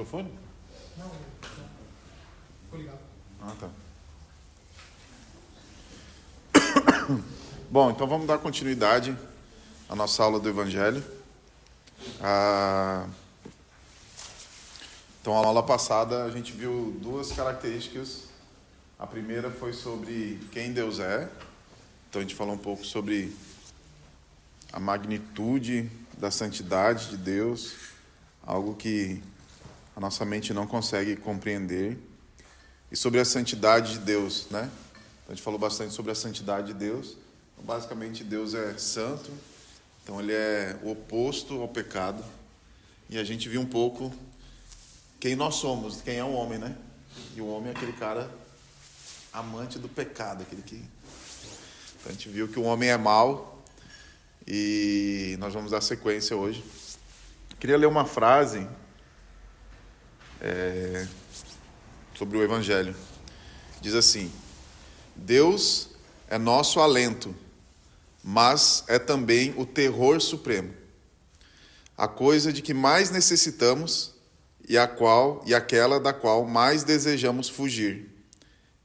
microfone? Não, ficou ligado. Ah, tá. Bom, então vamos dar continuidade à nossa aula do Evangelho. Então, a aula passada a gente viu duas características. A primeira foi sobre quem Deus é. Então, a gente falou um pouco sobre a magnitude da santidade de Deus, algo que a nossa mente não consegue compreender. E sobre a santidade de Deus, né? Então, a gente falou bastante sobre a santidade de Deus. Então, basicamente, Deus é santo, então ele é o oposto ao pecado. E a gente viu um pouco quem nós somos, quem é o homem, né? E o homem é aquele cara amante do pecado, aquele que... Então, a gente viu que o homem é mau e nós vamos dar sequência hoje. Queria ler uma frase sobre o Evangelho. Diz assim: Deus é nosso alento, mas é também o terror supremo, a coisa de que mais necessitamos e aquela da qual mais desejamos fugir.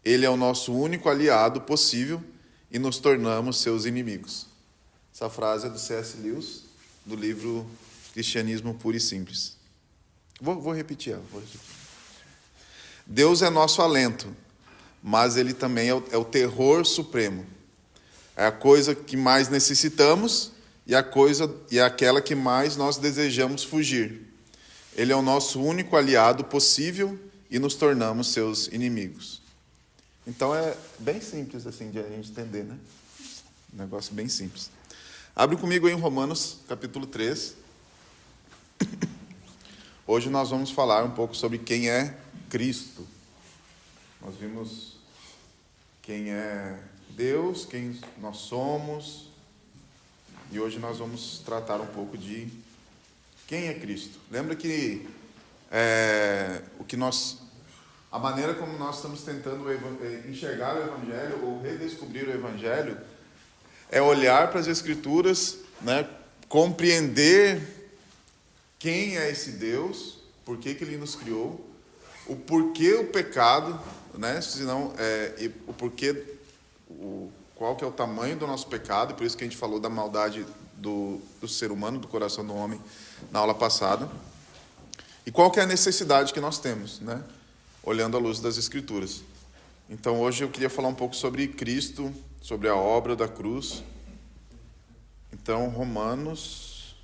Ele é o nosso único aliado possível e nos tornamos seus inimigos. Essa frase é do C.S. Lewis, do livro Cristianismo Puro e Simples. Vou repetir ela. Deus é nosso alento, mas ele também é o terror supremo. É a coisa que mais necessitamos e aquela que mais nós desejamos fugir. Ele é o nosso único aliado possível e nos tornamos seus inimigos. Então é bem simples assim de a gente entender, né? Um negócio bem simples. Abre comigo aí em Romanos, capítulo 3. Hoje nós vamos falar um pouco sobre quem é Cristo. Nós vimos quem é Deus, quem nós somos, e hoje nós vamos tratar um pouco de quem é Cristo. Lembra que a maneira como nós estamos tentando enxergar o Evangelho ou redescobrir o Evangelho é olhar para as Escrituras, né, compreender quem é esse Deus, por que ele nos criou, o porquê o pecado, né, o porquê, qual que é o tamanho do nosso pecado, por isso que a gente falou da maldade do ser humano, do coração do homem, na aula passada, e qual que é a necessidade que nós temos, né, olhando à luz das Escrituras. Então hoje eu queria falar um pouco sobre Cristo, sobre a obra da cruz. Então Romanos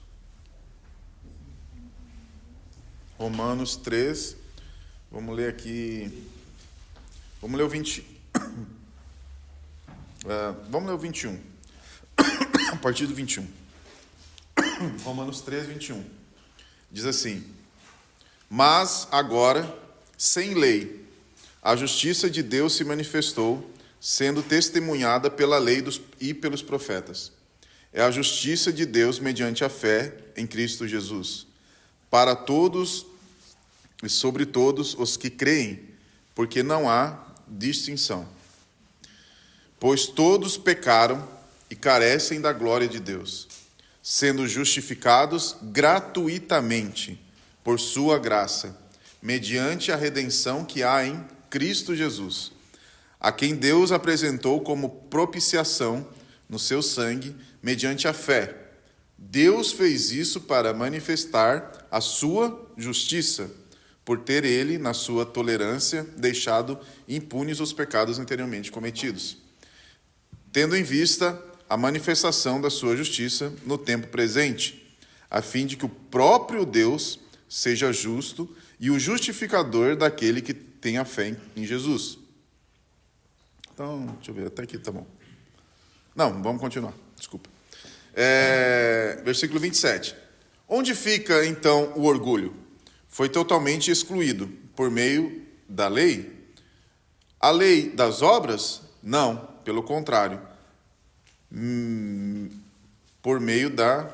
3, vamos ler aqui, vamos ler o 21, a partir do 21. Romanos 3, 21. Diz assim: Mas agora, sem lei, a justiça de Deus se manifestou, sendo testemunhada pela lei e pelos profetas. É a justiça de Deus mediante a fé em Cristo Jesus, para todos e sobre todos os que creem, porque não há distinção. Pois todos pecaram e carecem da glória de Deus, sendo justificados gratuitamente por sua graça, mediante a redenção que há em Cristo Jesus, a quem Deus apresentou como propiciação no seu sangue, mediante a fé. Deus fez isso para manifestar a sua justiça, por ter ele, na sua tolerância, deixado impunes os pecados anteriormente cometidos, tendo em vista a manifestação da sua justiça no tempo presente, a fim de que o próprio Deus seja justo e o justificador daquele que tem a fé em Jesus. Então, deixa eu ver, até aqui tá bom. Não, vamos continuar, desculpa. Versículo 27. Onde fica, então, o orgulho? Foi totalmente excluído por meio da lei? A lei das obras? Não, pelo contrário. Por meio da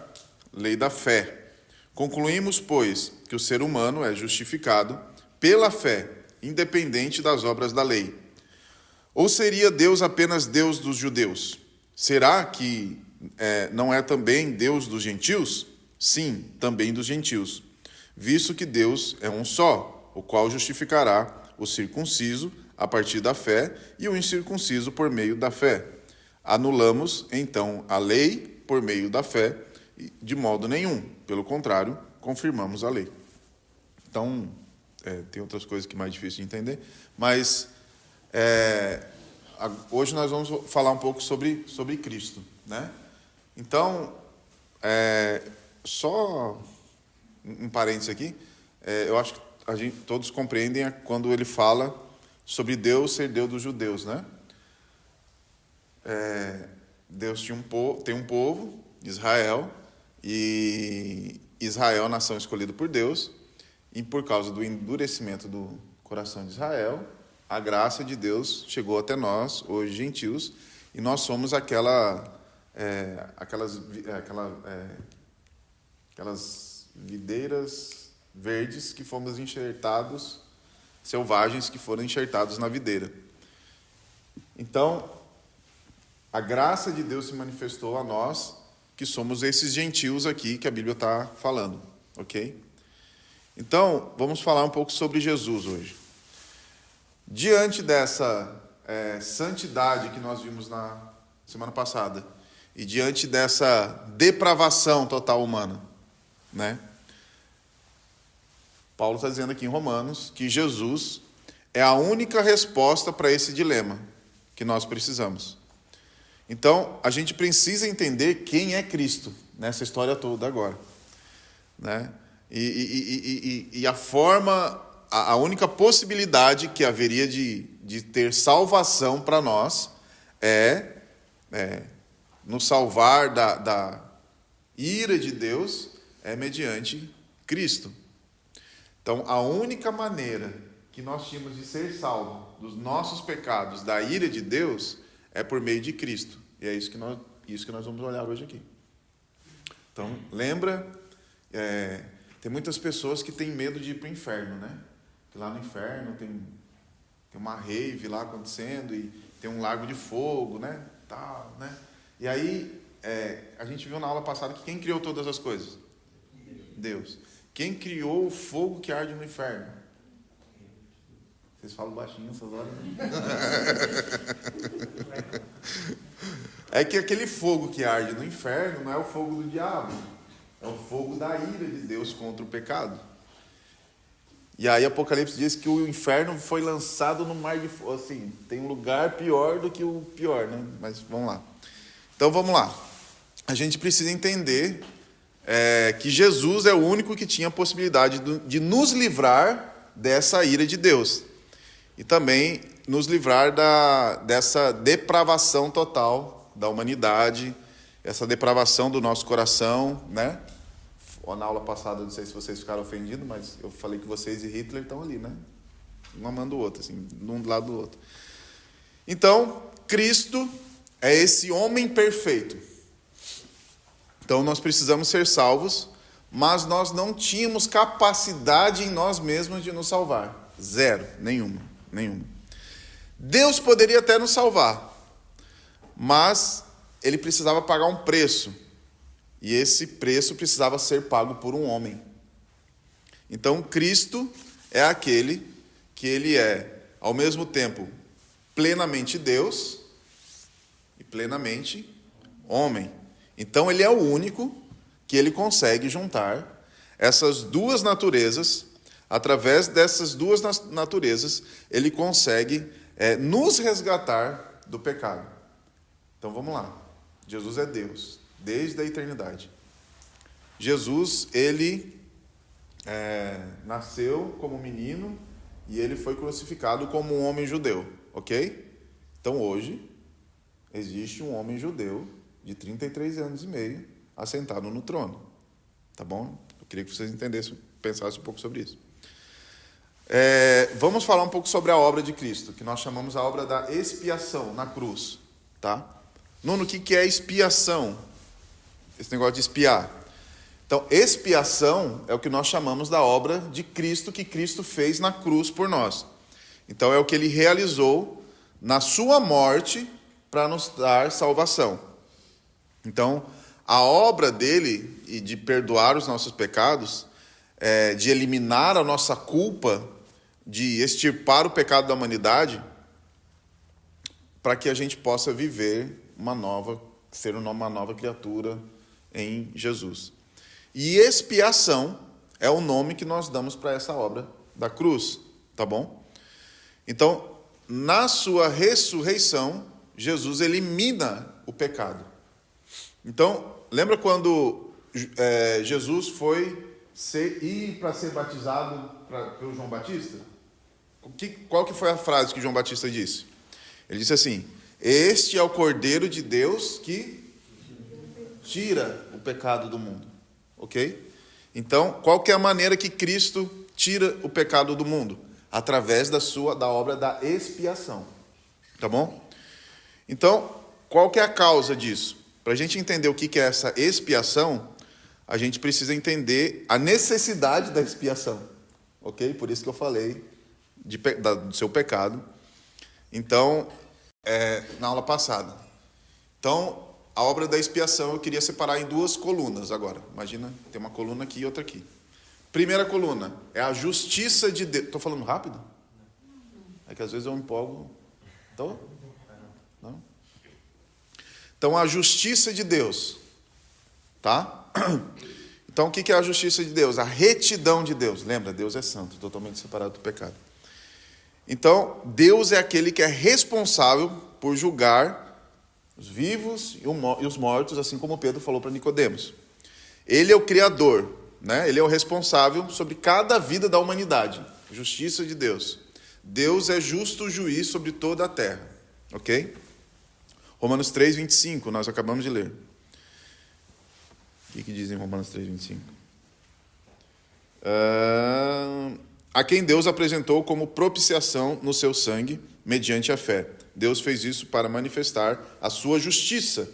lei da fé. Concluímos, pois, que o ser humano é justificado pela fé, independente das obras da lei. Ou seria Deus apenas Deus dos judeus? Será que não é também Deus dos gentios? Sim, também dos gentios. visto que Deus é um só, o qual justificará o circunciso a partir da fé e o incircunciso por meio da fé. Anulamos, então, a lei por meio da fé? De modo nenhum. Pelo contrário, confirmamos a lei. Então, tem outras coisas que é mais difícil de entender, mas hoje nós vamos falar um pouco sobre Cristo, né? Então, só um parênteses aqui, eu acho que todos compreendem quando ele fala sobre Deus ser Deus dos judeus, né? Deus tem um povo, Israel, e Israel, nação escolhida por Deus, e por causa do endurecimento do coração de Israel, a graça de Deus chegou até nós, hoje gentios, e nós somos aquelas videiras verdes que fomos enxertados, selvagens que foram enxertados na videira. Então, a graça de Deus se manifestou a nós, que somos esses gentios aqui que a Bíblia está falando, ok? Então, vamos falar um pouco sobre Jesus hoje. Diante dessa santidade que nós vimos na semana passada, e diante dessa depravação total humana, né? Paulo está dizendo aqui em Romanos que Jesus é a única resposta para esse dilema que nós precisamos. Então, a gente precisa entender quem é Cristo nessa história toda agora, né? E a forma, a única possibilidade que haveria de ter salvação para nós nos salvar da ira de Deus mediante Cristo. Então, a única maneira que nós tínhamos de ser salvos dos nossos pecados, da ira de Deus, é por meio de Cristo. E é isso que nós vamos olhar hoje aqui. Então, lembra, tem muitas pessoas que têm medo de ir para o inferno, né? Que lá no inferno tem uma rave lá acontecendo e tem um lago de fogo, né? Tal, né? E aí, a gente viu na aula passada que quem criou todas as coisas? Deus. Quem criou o fogo que arde no inferno? Vocês falam baixinho essas horas, né? É que aquele fogo que arde no inferno não é o fogo do diabo, é o fogo da ira de Deus contra o pecado. E aí Apocalipse diz que o inferno foi lançado no mar de fogo. Assim, tem um lugar pior do que o pior, né? Mas vamos lá. Então vamos lá. A gente precisa entender que Jesus é o único que tinha a possibilidade de nos livrar dessa ira de Deus. E também nos livrar dessa depravação total da humanidade, essa depravação do nosso coração, né? Na aula passada, não sei se vocês ficaram ofendidos, mas eu falei que vocês e Hitler estão ali, né? Um amando o outro, assim, um do lado do outro. Então, Cristo é esse homem perfeito. Então, nós precisamos ser salvos, mas nós não tínhamos capacidade em nós mesmos de nos salvar. Zero, nenhuma. Deus poderia até nos salvar, mas ele precisava pagar um preço, e esse preço precisava ser pago por um homem. Então, Cristo é aquele que ele é, ao mesmo tempo, plenamente Deus e plenamente homem. Então, ele é o único que ele consegue juntar essas duas naturezas. Através dessas duas naturezas, ele consegue nos resgatar do pecado. Então vamos lá. Jesus é Deus, desde a eternidade. Jesus, ele nasceu como menino e ele foi crucificado como um homem judeu, ok? Então hoje, existe um homem judeu de 33 anos e meio assentado no trono. Tá bom? Eu queria que vocês entendessem, pensassem um pouco sobre isso. Vamos falar um pouco sobre a obra de Cristo, que nós chamamos a obra da expiação na cruz, tá? Nuno, o que é expiação? Esse negócio de expiar. Então, expiação é o que nós chamamos da obra de Cristo, que Cristo fez na cruz por nós. Então, é o que ele realizou na sua morte para nos dar salvação. Então, a obra dele e de perdoar os nossos pecados de eliminar a nossa culpa, de extirpar o pecado da humanidade, para que a gente possa viver ser uma nova criatura em Jesus. E expiação é o nome que nós damos para essa obra da cruz, tá bom? Então, na sua ressurreição, Jesus elimina o pecado. Então, lembra quando Jesus foi ir para ser batizado pelo João Batista? Qual que foi a frase que João Batista disse? Ele disse assim: este é o Cordeiro de Deus que tira o pecado do mundo. Ok? Então, qual que é a maneira que Cristo tira o pecado do mundo? Através da obra da expiação. Tá bom? Então, qual que é a causa disso? Para a gente entender o que é essa expiação, a gente precisa entender a necessidade da expiação. Ok? Por isso que eu falei do seu pecado. Então, na aula passada. Então, a obra da expiação eu queria separar em duas colunas agora. Imagina, tem uma coluna aqui e outra aqui. Primeira coluna é a justiça de Deus. Estou falando rápido? É que às vezes eu me empolgo. Não? Então, a justiça de Deus. Tá? Então, o que é a justiça de Deus? A retidão de Deus. Lembra, Deus é santo, totalmente separado do pecado. Então, Deus é aquele que é responsável por julgar os vivos e os mortos, assim como Pedro falou para Nicodemos. Ele é o Criador, né? Ele é o responsável sobre cada vida da humanidade. Justiça de Deus. Deus é justo juiz sobre toda a terra. Ok? Romanos 3, 25, nós acabamos de ler. O que diz em Romanos 3, 25? A quem Deus apresentou como propiciação no seu sangue, mediante a fé. Deus fez isso para manifestar a sua justiça,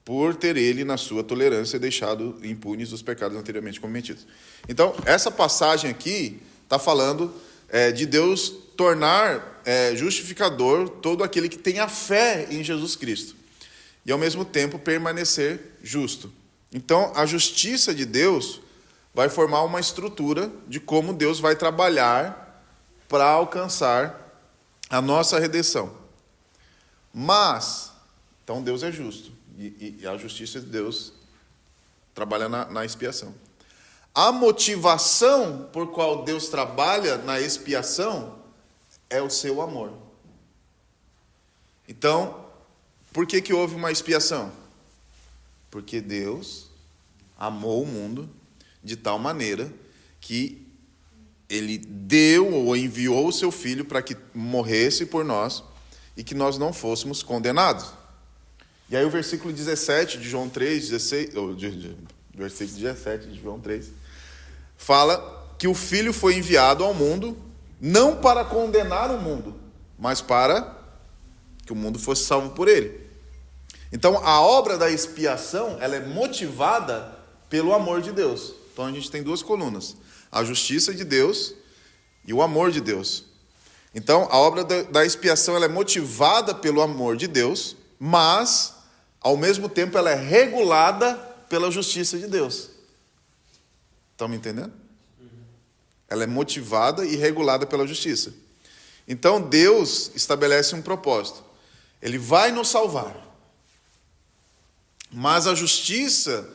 por ter ele, na sua tolerância, deixado impunes os pecados anteriormente cometidos. Então, essa passagem aqui está falando de Deus tornar justificador todo aquele que tem a fé em Jesus Cristo. E, ao mesmo tempo, permanecer justo. Então, a justiça de Deus vai formar uma estrutura de como Deus vai trabalhar para alcançar a nossa redenção. Mas, então Deus é justo, e a justiça de Deus trabalha na expiação. A motivação por qual Deus trabalha na expiação é o seu amor. Então, por que houve uma expiação? Porque Deus amou o mundo de tal maneira que Ele deu ou enviou o seu Filho para que morresse por nós e que nós não fôssemos condenados. E aí o versículo 17 de João 3, 16, versículo 17 de João 3, fala que o Filho foi enviado ao mundo não para condenar o mundo, mas para que o mundo fosse salvo por ele. Então, a obra da expiação, ela é motivada pelo amor de Deus. Então, a gente tem duas colunas: a justiça de Deus e o amor de Deus. Então, a obra da expiação, ela é motivada pelo amor de Deus, mas, ao mesmo tempo, ela é regulada pela justiça de Deus. Estão me entendendo? Ela é motivada e regulada pela justiça. Então, Deus estabelece um propósito. Ele vai nos salvar. Mas a justiça,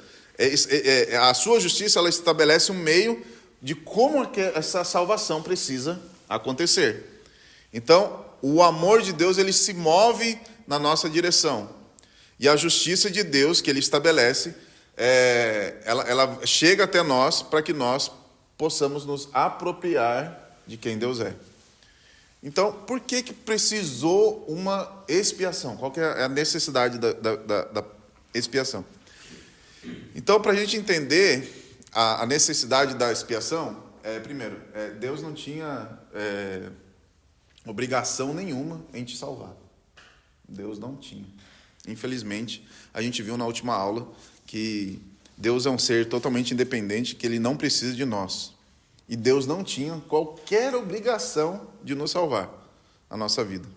a sua justiça, ela estabelece um meio de como essa salvação precisa acontecer. Então, o amor de Deus, ele se move na nossa direção. E a justiça de Deus que ele estabelece, ela chega até nós para que nós possamos nos apropriar de quem Deus é. Então, por que precisou uma expiação? Qual que é a necessidade da expiação? Então, para a gente entender a necessidade da expiação, primeiro, Deus não tinha obrigação nenhuma em te salvar. Deus não tinha. Infelizmente, a gente viu na última aula que Deus é um ser totalmente independente, que ele não precisa de nós. E Deus não tinha qualquer obrigação de nos salvar, a nossa vida.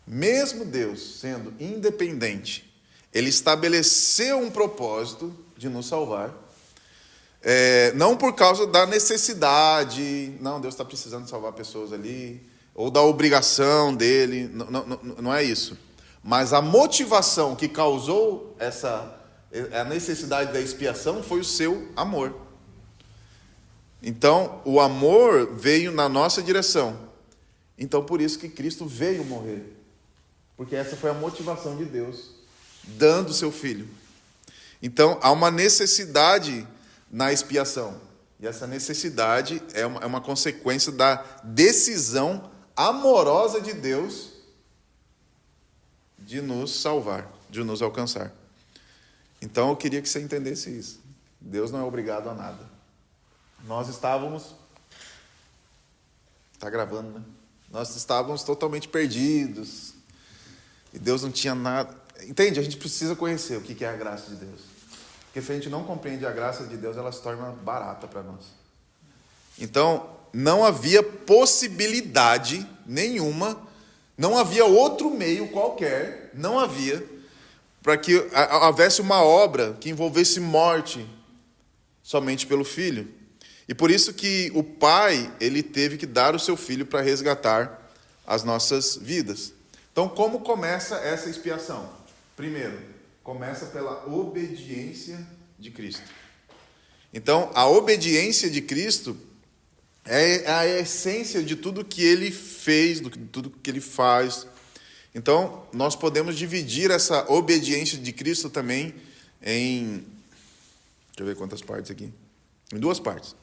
Mesmo Deus sendo independente, ele estabeleceu um propósito de nos salvar, Não por causa da necessidade, não, Deus está precisando salvar pessoas ali, ou da obrigação dele, não é isso. Mas a motivação que causou a necessidade da expiação foi o seu amor. Então, o amor veio na nossa direção. Então, por isso que Cristo veio morrer. Porque essa foi a motivação de Deus, dando o seu Filho. Então, há uma necessidade na expiação. E essa necessidade é uma consequência da decisão amorosa de Deus de nos salvar, de nos alcançar. Então, eu queria que você entendesse isso. Deus não é obrigado a nada. Nós estávamos... Está gravando, né? Nós estávamos totalmente perdidos. E Deus não tinha nada... Entende? A gente precisa conhecer o que é a graça de Deus. Porque se a gente não compreende a graça de Deus, ela se torna barata para nós. Então, não havia possibilidade nenhuma, não havia outro meio qualquer, não havia, para que houvesse uma obra que envolvesse morte somente pelo Filho. E por isso que o Pai, ele teve que dar o seu Filho para resgatar as nossas vidas. Então, como começa essa expiação? Primeiro, começa pela obediência de Cristo. Então, a obediência de Cristo é a essência de tudo que ele fez, de tudo que ele faz. Então, nós podemos dividir essa obediência de Cristo também em... Deixa eu ver quantas partes aqui. Em 2 partes.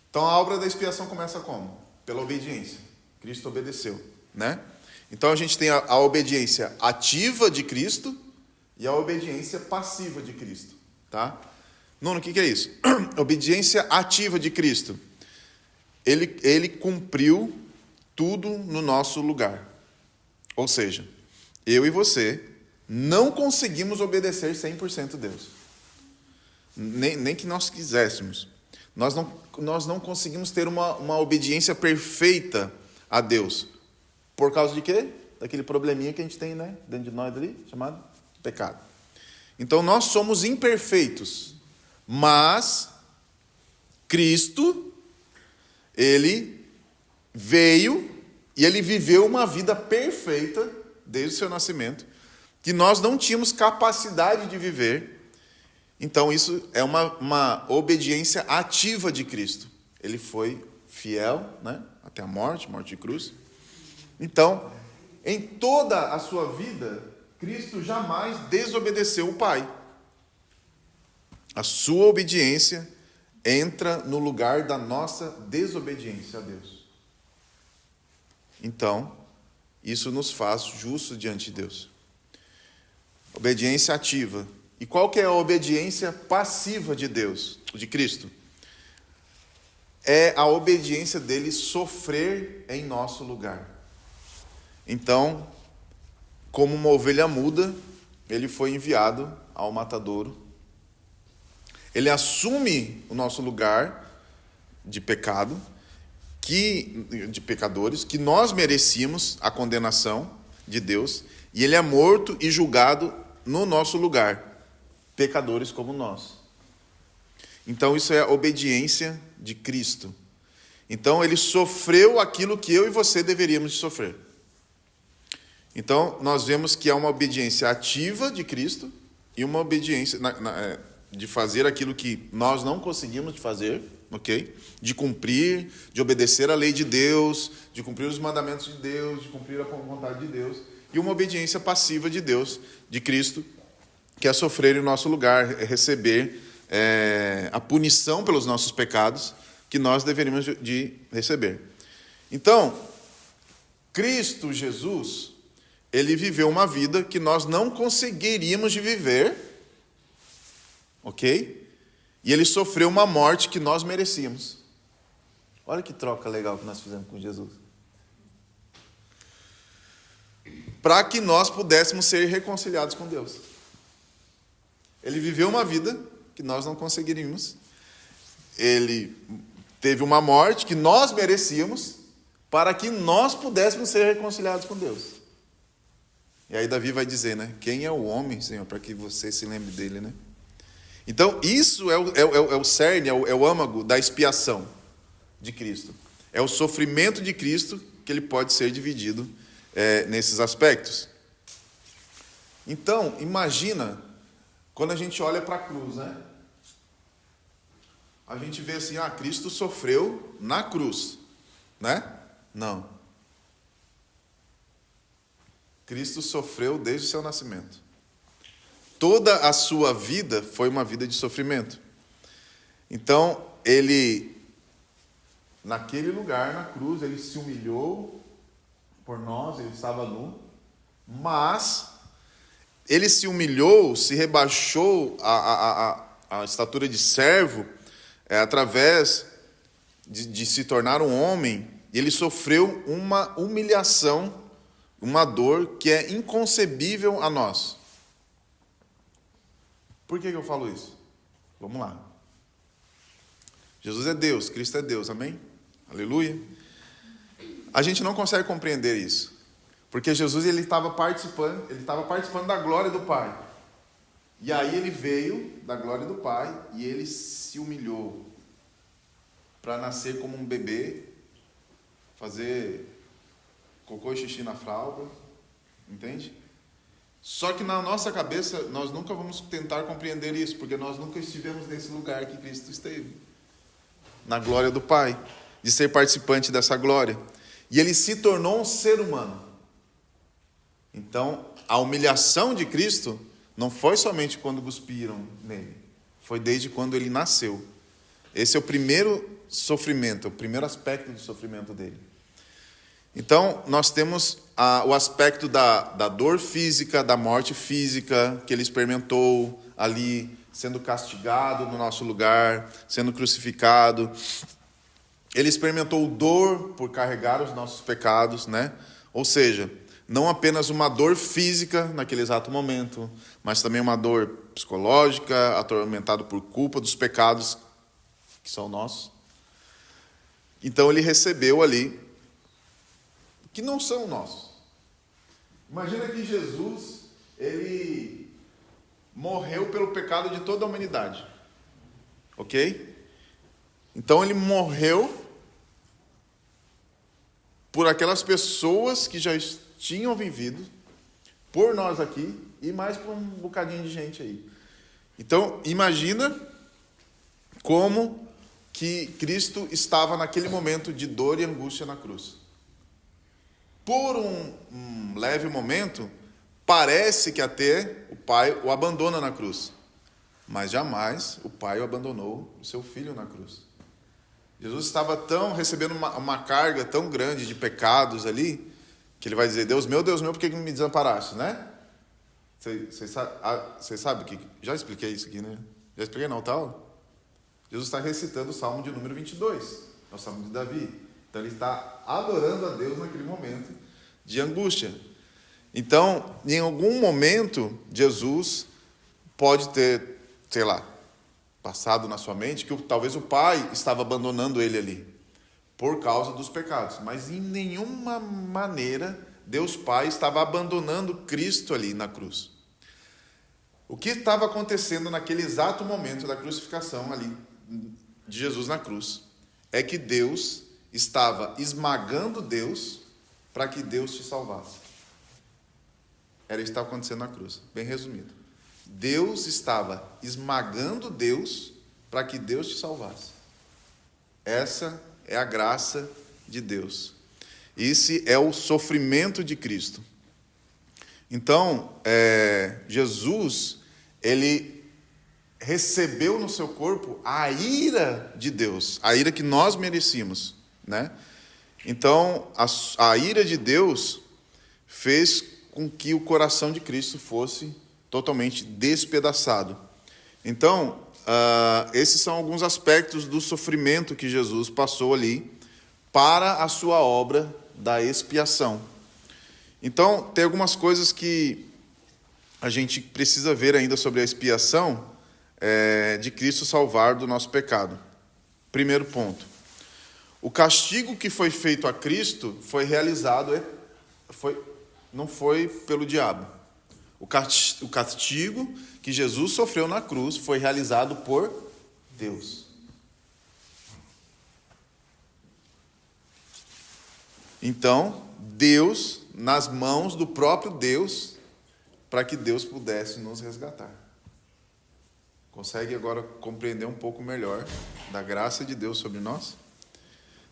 Então, a obra da expiação começa como? Pela obediência. Cristo obedeceu, né? Então, a gente tem a obediência ativa de Cristo e a obediência passiva de Cristo, tá? Nuno, o que é isso? Obediência ativa de Cristo. Ele cumpriu tudo no nosso lugar. Ou seja, eu e você não conseguimos obedecer 100% a Deus. Nem que nós quiséssemos. Nós não conseguimos ter uma obediência perfeita a Deus. Por causa de quê? Daquele probleminha que a gente tem, né, dentro de nós ali, chamado pecado. Então, nós somos imperfeitos. Mas, Cristo, ele veio e ele viveu uma vida perfeita, desde o seu nascimento, que nós não tínhamos capacidade de viver. Então, isso é uma obediência ativa de Cristo. Ele foi fiel, né, até a morte de cruz. Então, em toda a sua vida, Cristo jamais desobedeceu o Pai. A sua obediência entra no lugar da nossa desobediência a Deus. Então, isso nos faz justos diante de Deus. Obediência ativa. E qual que é a obediência passiva de Deus, de Cristo? É a obediência dele sofrer em nosso lugar. Então, como uma ovelha muda, ele foi enviado ao matadouro. Ele assume o nosso lugar de pecado, de pecadores, que nós merecíamos a condenação de Deus, e ele é morto e julgado no nosso lugar. Pecadores como nós. Então, isso é a obediência de Cristo. Então, ele sofreu aquilo que eu e você deveríamos sofrer. Então, nós vemos que há uma obediência ativa de Cristo e uma obediência de fazer aquilo que nós não conseguimos fazer, ok? De cumprir, de obedecer a lei de Deus, de cumprir os mandamentos de Deus, de cumprir a vontade de Deus. E uma obediência passiva de Deus, de Cristo, que é sofrer em nosso lugar, receber a punição pelos nossos pecados que nós deveríamos de receber. Então, Cristo Jesus, ele viveu uma vida que nós não conseguiríamos de viver, ok? E ele sofreu uma morte que nós merecíamos. Olha que troca legal que nós fizemos com Jesus. Para que nós pudéssemos ser reconciliados com Deus. Ele viveu uma vida que nós não conseguiríamos. Ele teve uma morte que nós merecíamos para que nós pudéssemos ser reconciliados com Deus. E aí Davi vai dizer, né? Quem é o homem, Senhor, para que você se lembre dele, né? Então, isso é o cerne, é o âmago da expiação de Cristo. É o sofrimento de Cristo que ele pode ser dividido nesses aspectos. Então, imagina, quando a gente olha para a cruz, né? A gente vê assim, Cristo sofreu na cruz, né? Não. Cristo sofreu desde o seu nascimento. Toda a sua vida foi uma vida de sofrimento. Então, ele, naquele lugar, na cruz, ele se humilhou por nós, ele estava nu, mas ele se humilhou, se rebaixou a estatura de servo, através de se tornar um homem. Ele sofreu uma humilhação, uma dor que é inconcebível a nós. Por que eu falo isso? Vamos lá. Jesus é Deus, Cristo é Deus, amém? Aleluia. A gente não consegue compreender isso, porque Jesus ele estava participando da glória do Pai. E aí ele veio da glória do Pai e ele se humilhou para nascer como um bebê, fazer cocô e xixi na fralda, entende? Só que na nossa cabeça nós nunca vamos tentar compreender isso, porque nós nunca estivemos nesse lugar que Cristo esteve, na glória do Pai, de ser participante dessa glória. E ele se tornou um ser humano. Então, a humilhação de Cristo não foi somente quando cuspiram nele, foi desde quando ele nasceu. Esse é o primeiro sofrimento, o primeiro aspecto do sofrimento dele. Então, nós temos o aspecto da dor física, da morte física, que ele experimentou ali, sendo castigado no nosso lugar, sendo crucificado. Ele experimentou dor por carregar os nossos pecados, né? Ou seja, não apenas uma dor física naquele exato momento, mas também uma dor psicológica, atormentado por culpa dos pecados que são nossos. Então ele recebeu ali, que não são nossos. Imagina que Jesus, ele morreu pelo pecado de toda a humanidade. Ok? Então ele morreu por aquelas pessoas que já tinham vivido, por nós aqui, e mais por um bocadinho de gente aí. Então, imagina como que Cristo estava naquele momento de dor e angústia na cruz. Por um leve momento, parece que até o Pai o abandona na cruz. Mas jamais o Pai o abandonou, o seu Filho na cruz. Jesus estava recebendo uma carga tão grande de pecados ali, que ele vai dizer, Deus meu, por que me desamparaste, né? Você sabe que... Já expliquei isso aqui, né? Já expliquei na outra aula? Jesus está recitando o Salmo de número 22, é o Salmo de Davi. Então ele está adorando a Deus naquele momento de angústia. Então, em algum momento, Jesus pode ter, sei lá, passado na sua mente que talvez o Pai estava abandonando ele ali, por causa dos pecados. Mas em nenhuma maneira Deus Pai estava abandonando Cristo ali na cruz. O que estava acontecendo naquele exato momento da crucificação ali, de Jesus na cruz, é que Deus estava esmagando Deus para que Deus te salvasse. Era isso que estava acontecendo na cruz, bem resumido. Deus estava esmagando Deus para que Deus te salvasse. Essa é a graça de Deus. Esse é o sofrimento de Cristo. Então, Jesus, ele recebeu no seu corpo a ira de Deus, a ira que nós merecíamos, né? Então, a ira de Deus fez com que o coração de Cristo fosse totalmente despedaçado. Então, esses são alguns aspectos do sofrimento que Jesus passou ali para a sua obra da expiação. Então, tem algumas coisas que a gente precisa ver ainda sobre a expiação de Cristo salvar do nosso pecado. Primeiro ponto. O castigo que foi feito a Cristo foi realizado, não foi pelo diabo. O castigo que Jesus sofreu na cruz foi realizado por Deus. Então, Deus, nas mãos do próprio Deus, para que Deus pudesse nos resgatar. Consegue agora compreender um pouco melhor da graça de Deus sobre nós?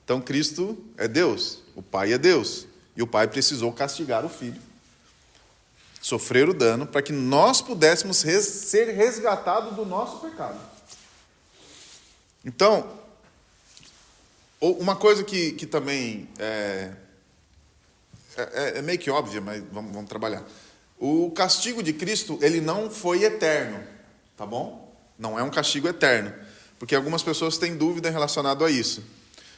Então, Cristo é Deus, o Pai é Deus, e o Pai precisou castigar o Filho, sofrer o dano, para que nós pudéssemos ser resgatados do nosso pecado. Então, uma coisa que também é meio que óbvia, mas vamos trabalhar. O castigo de Cristo, ele não foi eterno, tá bom? Não é um castigo eterno, porque algumas pessoas têm dúvida relacionado a isso.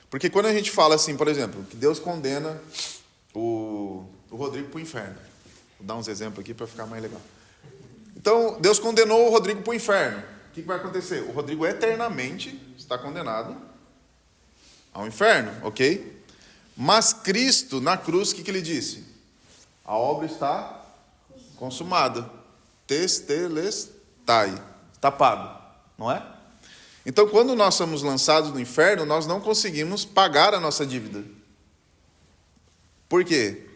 Porque quando a gente fala assim, por exemplo, que Deus condena o Rodrigo para o inferno. Vou dar uns exemplos aqui para ficar mais legal. Então, Deus condenou o Rodrigo para o inferno. O que vai acontecer? O Rodrigo eternamente está condenado ao inferno, ok? Mas Cristo, na cruz, o que ele disse? A obra está consumada. Testelestai. Está pago, não é? Então, quando nós somos lançados no inferno, nós não conseguimos pagar a nossa dívida. Por quê?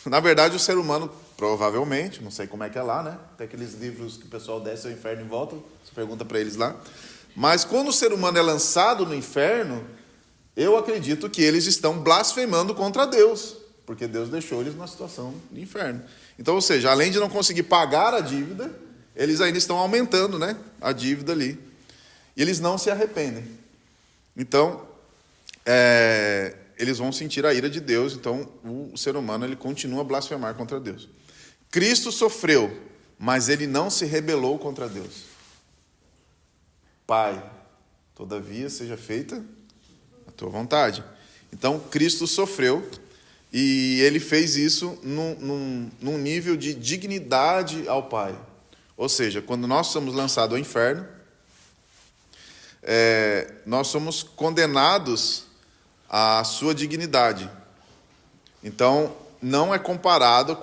Na verdade, o ser humano, provavelmente, não sei como é que é lá, né? Tem aqueles livros que o pessoal desce ao inferno e volta, você pergunta para eles lá. Mas quando o ser humano é lançado no inferno, eu acredito que eles estão blasfemando contra Deus, porque Deus deixou eles numa situação de inferno. Então, ou seja, além de não conseguir pagar a dívida, eles ainda estão aumentando, né, a dívida ali. E eles não se arrependem. Então, eles vão sentir a ira de Deus. Então, o ser humano ele continua a blasfemar contra Deus. Cristo sofreu, mas ele não se rebelou contra Deus. Pai, todavia seja feita a tua vontade. Então, Cristo sofreu e ele fez isso num nível de dignidade ao Pai. Ou seja, quando nós somos lançados ao inferno, nós somos condenados à sua dignidade. Então, não é comparado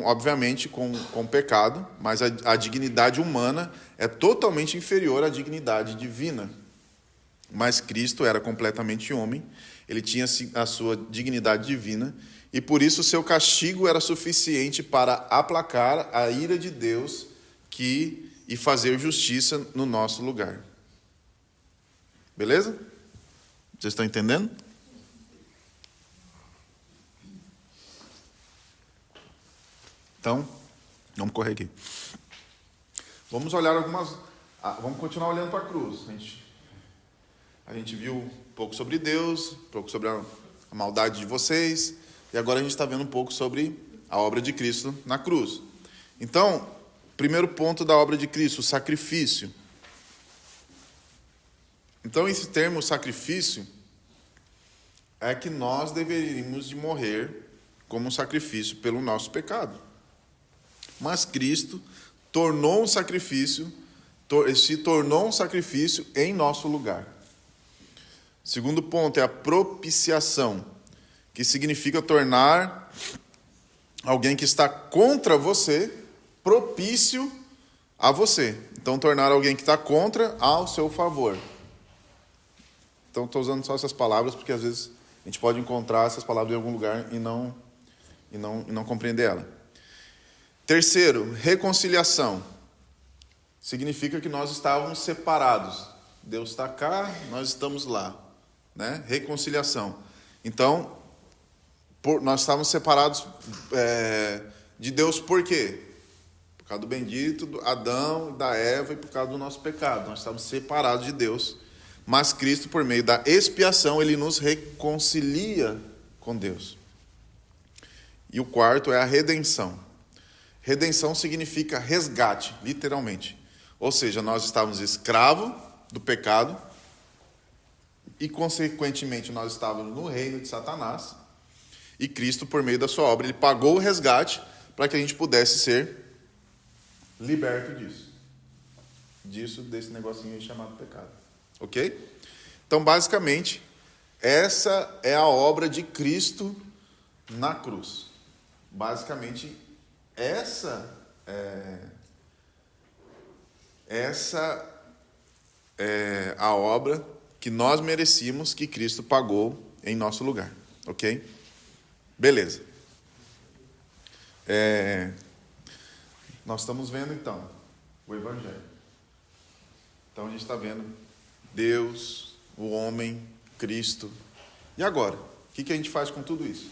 obviamente, com o pecado, mas a dignidade humana é totalmente inferior à dignidade divina. Mas Cristo era completamente homem, ele tinha a sua dignidade divina, e por isso o seu castigo era suficiente para aplacar a ira de Deus e fazer justiça no nosso lugar. Beleza? Vocês estão entendendo? Então, vamos correr aqui. Vamos olhar vamos continuar olhando para a cruz. A gente viu um pouco sobre Deus, um pouco sobre a maldade de vocês, e agora a gente está vendo um pouco sobre a obra de Cristo na cruz. Então, primeiro ponto da obra de Cristo, o sacrifício. Então, esse termo sacrifício é que nós deveríamos de morrer como um sacrifício pelo nosso pecado. Mas Cristo se tornou um sacrifício em nosso lugar. Segundo ponto é a propiciação, que significa tornar alguém que está contra você propício a você. Então, tornar alguém que está contra ao seu favor. Então, estou usando só essas palavras, porque às vezes a gente pode encontrar essas palavras em algum lugar e não compreender ela. Terceiro, reconciliação. Significa que nós estávamos separados. Deus está cá, nós estamos lá. Né? Reconciliação. Então, nós estávamos separados de Deus por quê? Por causa do bendito do Adão, da Eva e por causa do nosso pecado. Nós estávamos separados de Deus. Mas Cristo, por meio da expiação, ele nos reconcilia com Deus. E o quarto é a redenção. Redenção significa resgate, literalmente. Ou seja, nós estávamos escravos do pecado e, consequentemente, nós estávamos no reino de Satanás. E Cristo, por meio da sua obra, ele pagou o resgate para que a gente pudesse ser liberto disso. Desse negocinho aí chamado pecado. Ok? Então, basicamente, essa é a obra de Cristo na cruz. Basicamente, essa essa é a obra que nós merecíamos, que Cristo pagou em nosso lugar. Ok? Beleza. Nós estamos vendo, então, o Evangelho. Então, a gente está vendo Deus, o homem, Cristo. E agora? O que a gente faz com tudo isso?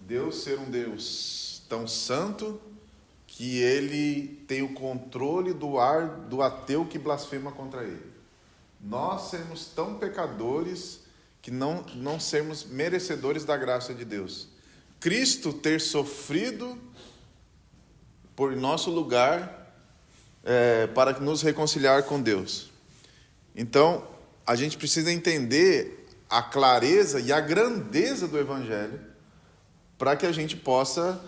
Deus ser um Deus tão santo que Ele tem o controle do ar do ateu que blasfema contra Ele. Nós sermos tão pecadores que não sermos merecedores da graça de Deus. Cristo ter sofrido por nosso lugar para nos reconciliar com Deus. Então, a gente precisa entender a clareza e a grandeza do Evangelho para que a gente possa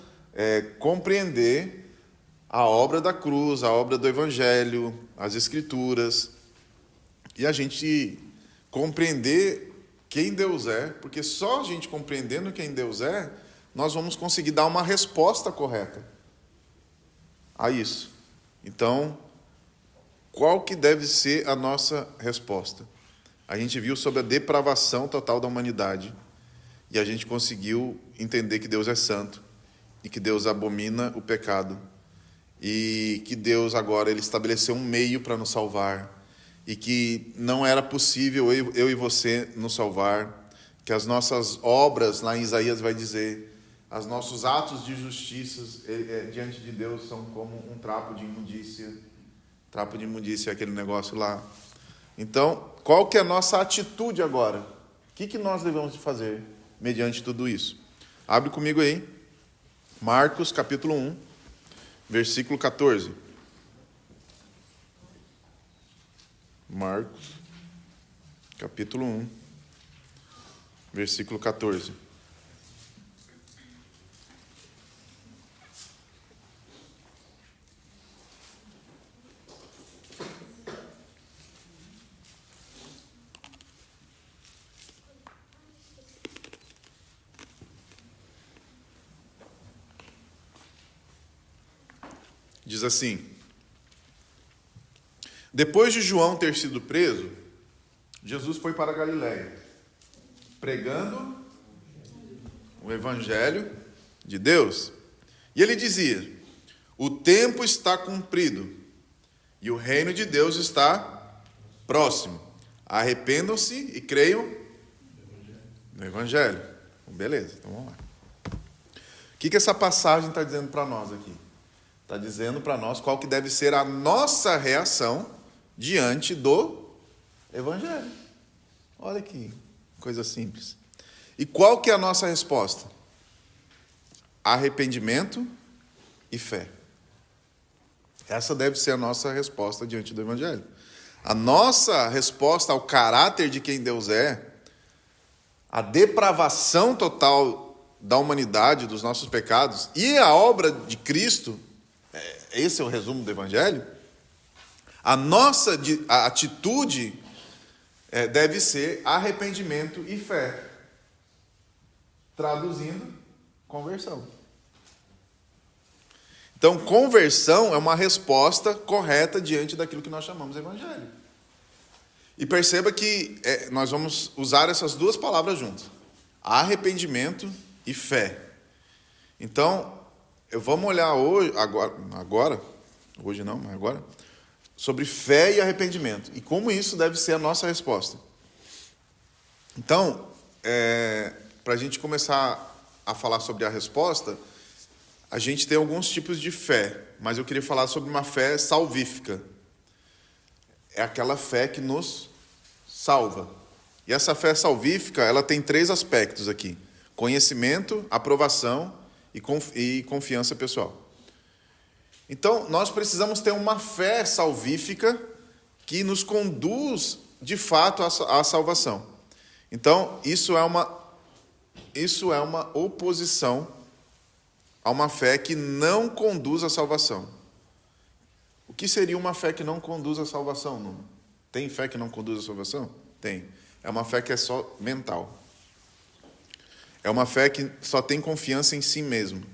compreender a obra da cruz, a obra do Evangelho, as Escrituras, e a gente compreender quem Deus é, porque só a gente compreendendo quem Deus é, nós vamos conseguir dar uma resposta correta a isso. Então, qual que deve ser a nossa resposta? A gente viu sobre a depravação total da humanidade e a gente conseguiu entender que Deus é santo e que Deus abomina o pecado e que Deus agora ele estabeleceu um meio para nos salvar e que não era possível eu e você nos salvar, que as nossas obras, lá em Isaías vai dizer, os nossos atos de justiça diante de Deus são como um trapo de imundícia. Trapo de imundícia é aquele negócio lá. Então, qual que é a nossa atitude agora? O que nós devemos fazer mediante tudo isso? Abre comigo aí, Marcos capítulo 1, versículo 14. Marcos, capítulo 1, versículo 14. Diz assim: depois de João ter sido preso, Jesus foi para a Galiléia, pregando o Evangelho de Deus. E ele dizia: o tempo está cumprido e o reino de Deus está próximo. Arrependam-se e creiam no Evangelho. Beleza, então vamos lá. O que essa passagem está dizendo para nós aqui? Está dizendo para nós qual que deve ser a nossa reação diante do Evangelho. Olha que coisa simples. E qual que é a nossa resposta? Arrependimento e fé. Essa deve ser a nossa resposta diante do Evangelho. A nossa resposta ao caráter de quem Deus é, a depravação total da humanidade, dos nossos pecados, e a obra de Cristo, esse é o resumo do Evangelho, a atitude deve ser arrependimento e fé. Traduzindo, conversão. Então, conversão é uma resposta correta diante daquilo que nós chamamos de Evangelho. E perceba que nós vamos usar essas duas palavras juntas. Arrependimento e fé. Então, vamos olhar hoje, hoje não, mas agora, sobre fé e arrependimento. E como isso deve ser a nossa resposta. Então, para a gente começar a falar sobre a resposta, a gente tem alguns tipos de fé, mas eu queria falar sobre uma fé salvífica. É aquela fé que nos salva. E essa fé salvífica, ela tem 3 aspectos aqui: conhecimento, aprovação e confiança pessoal. Então, nós precisamos ter uma fé salvífica que nos conduz, de fato, à salvação. Então, isso é uma oposição a uma fé que não conduz à salvação. O que seria uma fé que não conduz à salvação, Nuno? Tem fé que não conduz à salvação? Tem. É uma fé que é só mental. É uma fé que só tem confiança em si mesmo.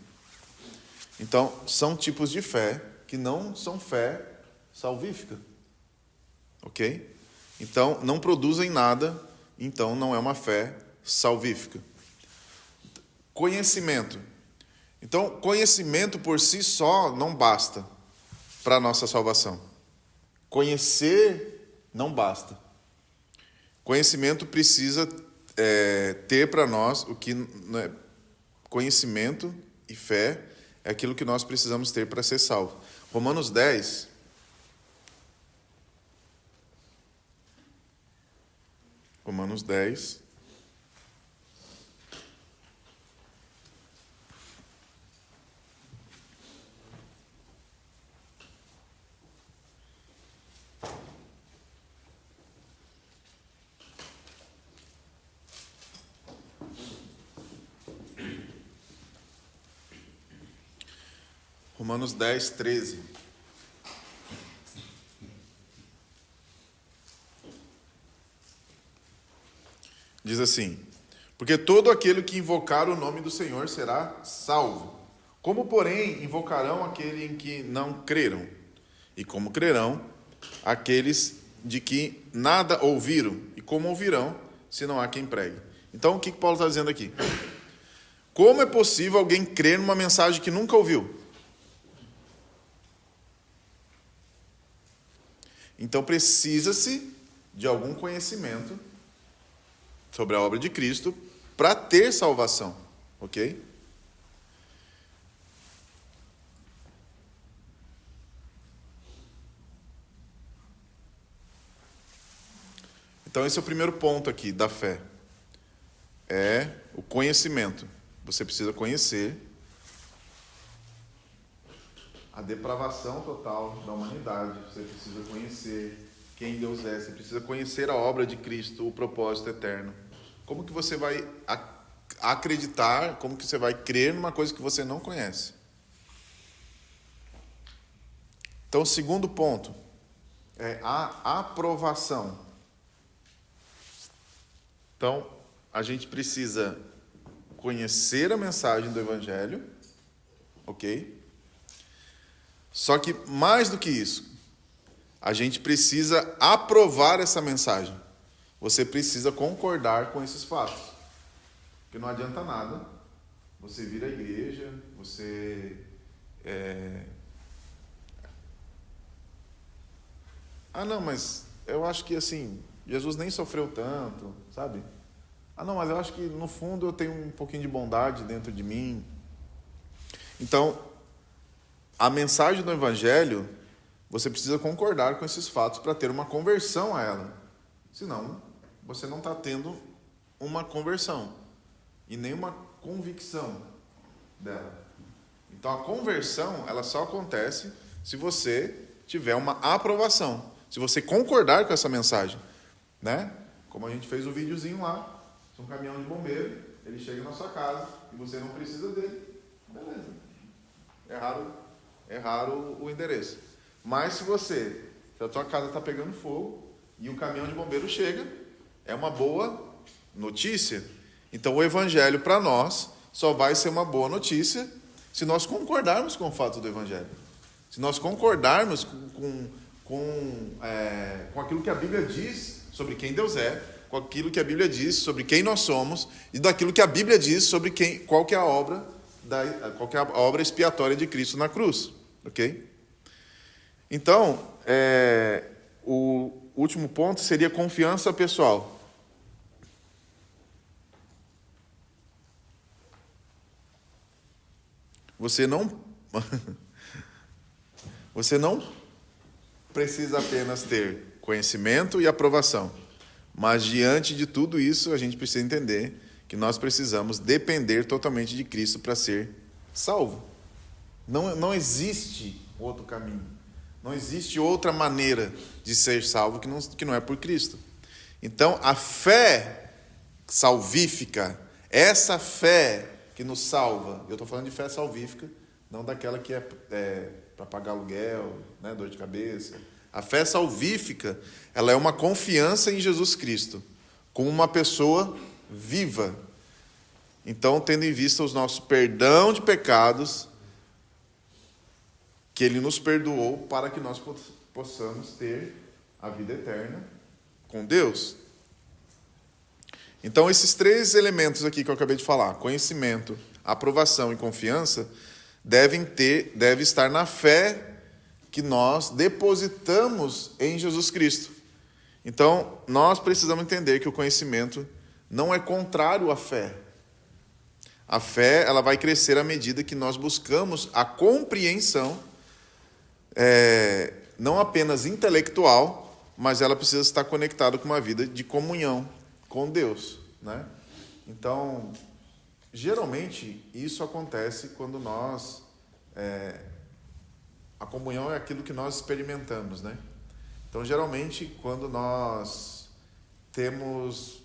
Então, são tipos de fé que não são fé salvífica. Ok? Então, não produzem nada, então não é uma fé salvífica. Conhecimento. Então, conhecimento por si só não basta para a nossa salvação. Conhecer não basta. Conhecimento precisa ter para nós o que... Conhecimento e fé é aquilo que nós precisamos ter para ser salvo. Romanos 10... Romanos 10. Romanos 10, 13. Diz assim: porque todo aquele que invocar o nome do Senhor será salvo. Como, porém, invocarão aquele em que não creram? E como crerão aqueles de que nada ouviram? E como ouvirão, se não há quem pregue? Então, o que Paulo está dizendo aqui? Como é possível alguém crer numa mensagem que nunca ouviu? Então, precisa-se de algum conhecimento sobre a obra de Cristo para ter salvação, ok? Então esse é o primeiro ponto aqui da fé, é o conhecimento. Você precisa conhecer a depravação total da humanidade, você precisa conhecer quem Deus é, você precisa conhecer a obra de Cristo, o propósito eterno. Como que você vai acreditar, como que você vai crer numa coisa que você não conhece? Então, o segundo ponto é a aprovação. Então, a gente precisa conhecer a mensagem do Evangelho, ok? Só que, mais do que isso, a gente precisa aprovar essa mensagem. Você precisa concordar com esses fatos. Porque não adianta nada você vir à igreja, você... Ah, não, mas eu acho que assim, Jesus nem sofreu tanto, sabe? Ah, não, mas eu acho que no fundo eu tenho um pouquinho de bondade dentro de mim. Então, a mensagem do Evangelho, você precisa concordar com esses fatos para ter uma conversão a ela. Senão, você não está tendo uma conversão e nem uma convicção dela. Então, a conversão, ela só acontece se você tiver uma aprovação, se você concordar com essa mensagem, né? Como a gente fez o videozinho lá, se um caminhão de bombeiro, ele chega na sua casa e você não precisa dele, beleza. É raro o endereço. Mas se a tua casa está pegando fogo e o caminhão de bombeiro chega, é uma boa notícia. Então o Evangelho para nós só vai ser uma boa notícia se nós concordarmos com o fato do Evangelho. Se nós concordarmos com aquilo que a Bíblia diz sobre quem Deus é, com aquilo que a Bíblia diz sobre quem nós somos e daquilo que a Bíblia diz sobre qual que é a obra expiatória de Cristo na cruz, ok? Então, o último ponto seria confiança pessoal. Você não precisa apenas ter conhecimento e aprovação, mas diante de tudo isso, a gente precisa entender que nós precisamos depender totalmente de Cristo para ser salvo. Não existe outro caminho, não existe outra maneira de ser salvo que não é por Cristo. Então, a fé salvífica, essa fé que nos salva, eu estou falando de fé salvífica, não daquela que é para pagar aluguel, né, dor de cabeça. A fé salvífica, ela é uma confiança em Jesus Cristo, como uma pessoa viva. Então, tendo em vista os nossos perdão de pecados, que Ele nos perdoou para que nós possamos ter a vida eterna com Deus. Então, esses 3 elementos aqui que eu acabei de falar, conhecimento, aprovação e confiança, deve estar na fé que nós depositamos em Jesus Cristo. Então, nós precisamos entender que o conhecimento não é contrário à fé. A fé, ela vai crescer à medida que nós buscamos a compreensão, não apenas intelectual, mas ela precisa estar conectada com uma vida de comunhão com Deus, né? Então, geralmente, isso acontece quando nós... a comunhão é aquilo que nós experimentamos, né? Então, geralmente, quando nós temos...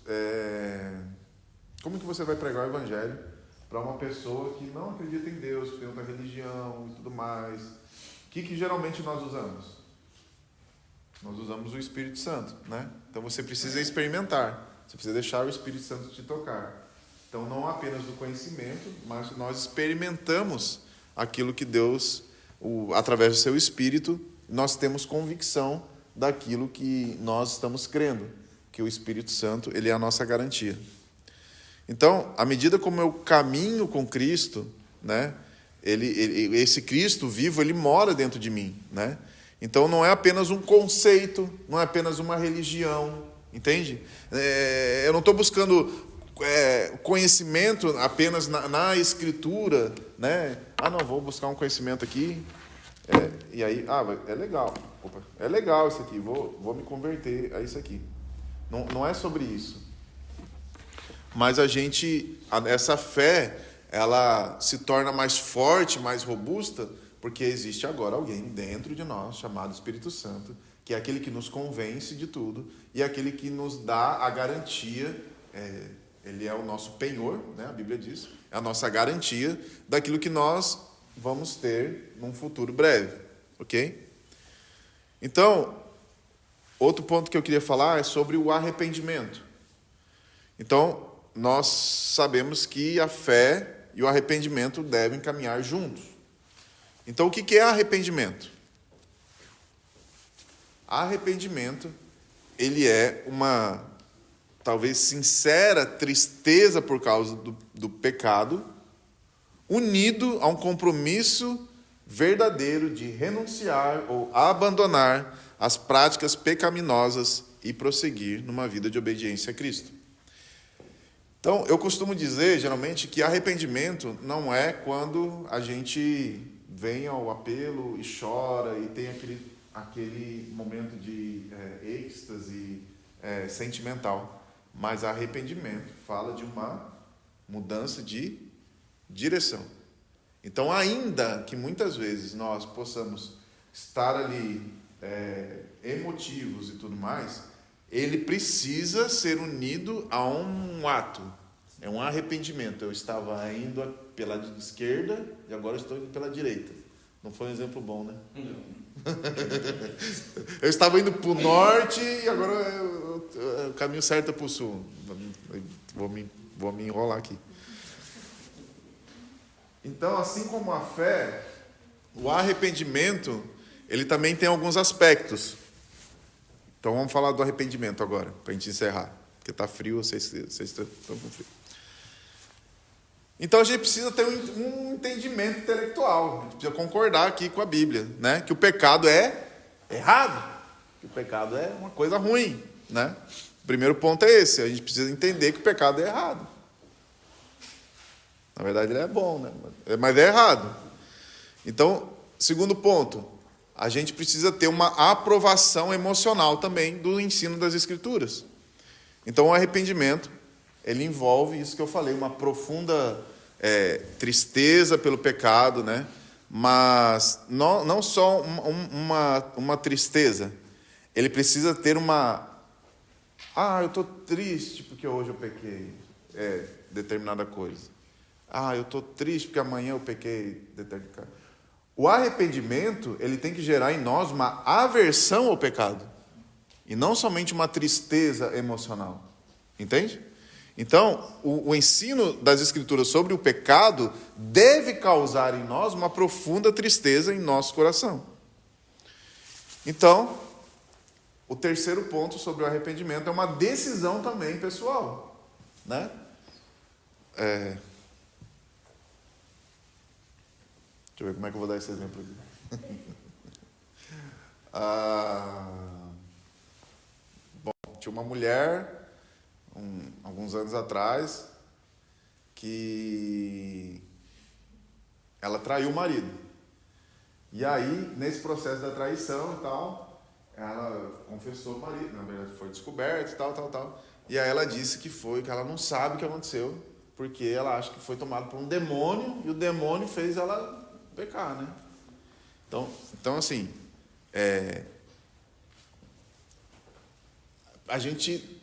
como que você vai pregar o evangelho para uma pessoa que não acredita em Deus, que tem outra religião e tudo mais? O que geralmente nós usamos? Nós usamos o Espírito Santo, né? Então, você precisa experimentar. Você precisa deixar o Espírito Santo te tocar. Então, não apenas do conhecimento, mas nós experimentamos aquilo que Deus, através do seu Espírito, nós temos convicção daquilo que nós estamos crendo, que o Espírito Santo, ele é a nossa garantia. Então, à medida como eu caminho com Cristo, né, esse Cristo vivo, ele mora dentro de mim, né? Então, não é apenas um conceito, não é apenas uma religião, entende? Eu não estou buscando conhecimento apenas na Escritura, né? Não, vou buscar um conhecimento aqui, e aí, é legal, é legal isso aqui, vou me converter a isso aqui. Não é sobre isso. Mas essa fé, ela se torna mais forte, mais robusta, porque existe agora alguém dentro de nós, chamado Espírito Santo, que é aquele que nos convence de tudo, e é aquele que nos dá a garantia, ele é o nosso penhor, né? A Bíblia diz, é a nossa garantia daquilo que nós vamos ter num futuro breve, ok? Então, outro ponto que eu queria falar é sobre o arrependimento. Então, nós sabemos que a fé e o arrependimento devem caminhar juntos. Então, o que é arrependimento? Arrependimento, ele é uma, talvez, sincera tristeza por causa do pecado, unido a um compromisso verdadeiro de renunciar ou abandonar as práticas pecaminosas e prosseguir numa vida de obediência a Cristo. Então, eu costumo dizer, geralmente, que arrependimento não é quando a gente vem ao apelo e chora e tem aquele momento de êxtase sentimental. Mas arrependimento fala de uma mudança de direção. Então, ainda que muitas vezes nós possamos estar ali emotivos e tudo mais, ele precisa ser unido a um ato. É um arrependimento. Eu estava indo pela esquerda e agora estou indo pela direita. Não foi um exemplo bom, né? Não. Eu estava indo para o norte e agora o caminho certo é para o sul. Vou me enrolar aqui. Então, assim como a fé, o arrependimento, ele também tem alguns aspectos. Então, vamos falar do arrependimento agora, para a gente encerrar. Porque está frio, vocês estão com frio. Então, a gente precisa ter um entendimento intelectual. A gente precisa concordar aqui com a Bíblia, né? Que o pecado é errado. Que o pecado é uma coisa ruim, né? O primeiro ponto é esse. A gente precisa entender que o pecado é errado. Na verdade, ele é bom, né? Mas é errado. Então, segundo ponto, a gente precisa ter uma aprovação emocional também do ensino das Escrituras. Então, o arrependimento, ele envolve isso que eu falei, uma profunda tristeza pelo pecado, né? Mas não só uma tristeza. Ele precisa ter eu estou triste porque hoje eu pequei determinada coisa. Eu estou triste porque amanhã eu pequei determinada. O arrependimento, ele tem que gerar em nós uma aversão ao pecado. E não somente uma tristeza emocional. Entende? Então, o ensino das Escrituras sobre o pecado deve causar em nós uma profunda tristeza em nosso coração. Então, o terceiro ponto sobre o arrependimento é uma decisão também pessoal, né? Deixa eu ver como é que eu vou dar esse exemplo aqui. Tinha uma mulher, alguns anos atrás, que ela traiu o marido. E aí, nesse processo da traição e tal, ela confessou o marido, na verdade foi descoberto e tal. E aí ela disse que ela não sabe o que aconteceu, porque ela acha que foi tomada por um demônio, e o demônio fez ela pecar, né? Então assim, a gente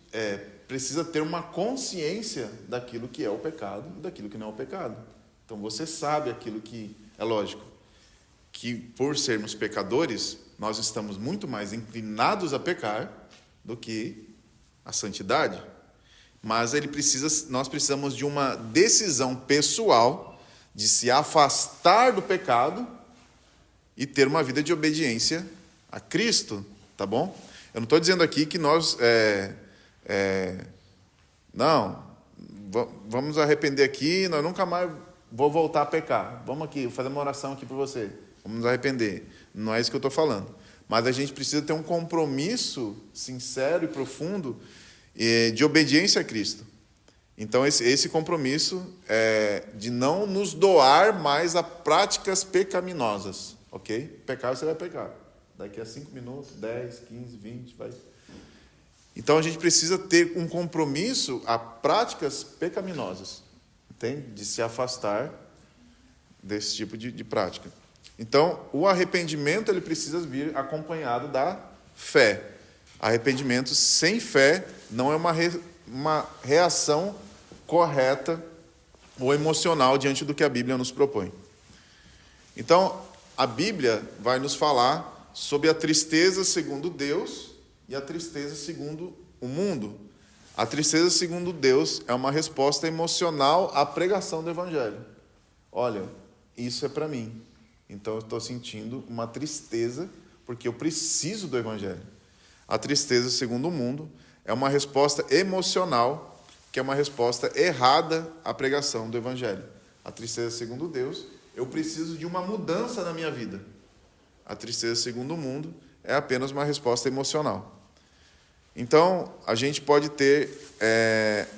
precisa ter uma consciência daquilo que é o pecado e daquilo que não é o pecado. Então você sabe aquilo que é lógico, que por sermos pecadores, nós estamos muito mais inclinados a pecar do que a santidade. Mas nós precisamos de uma decisão pessoal de se afastar do pecado e ter uma vida de obediência a Cristo, tá bom? Eu não estou dizendo aqui que nós vamos arrepender aqui, nós nunca mais vou voltar a pecar. Vamos aqui, vou fazer uma oração aqui por você. Vamos nos arrepender. Não é isso que eu estou falando. Mas a gente precisa ter um compromisso sincero e profundo de obediência a Cristo. Então, esse compromisso é de não nos doar mais a práticas pecaminosas. Ok? Pecar, você vai pecar. Daqui a 5 minutos, 10, 15, 20, vai. Então, a gente precisa ter um compromisso a práticas pecaminosas. Entende? De se afastar desse tipo de prática. Então, o arrependimento ele precisa vir acompanhado da fé. Arrependimento sem fé não é uma reação correta ou emocional diante do que a Bíblia nos propõe. Então, a Bíblia vai nos falar sobre a tristeza segundo Deus e a tristeza segundo o mundo. A tristeza segundo Deus é uma resposta emocional à pregação do Evangelho. Olha, isso é para mim. Então eu estou sentindo uma tristeza porque eu preciso do Evangelho. A tristeza segundo o mundo é uma resposta emocional, que é uma resposta errada à pregação do Evangelho. A tristeza segundo Deus, eu preciso de uma mudança na minha vida. A tristeza segundo o mundo é apenas uma resposta emocional. Então, a gente pode ter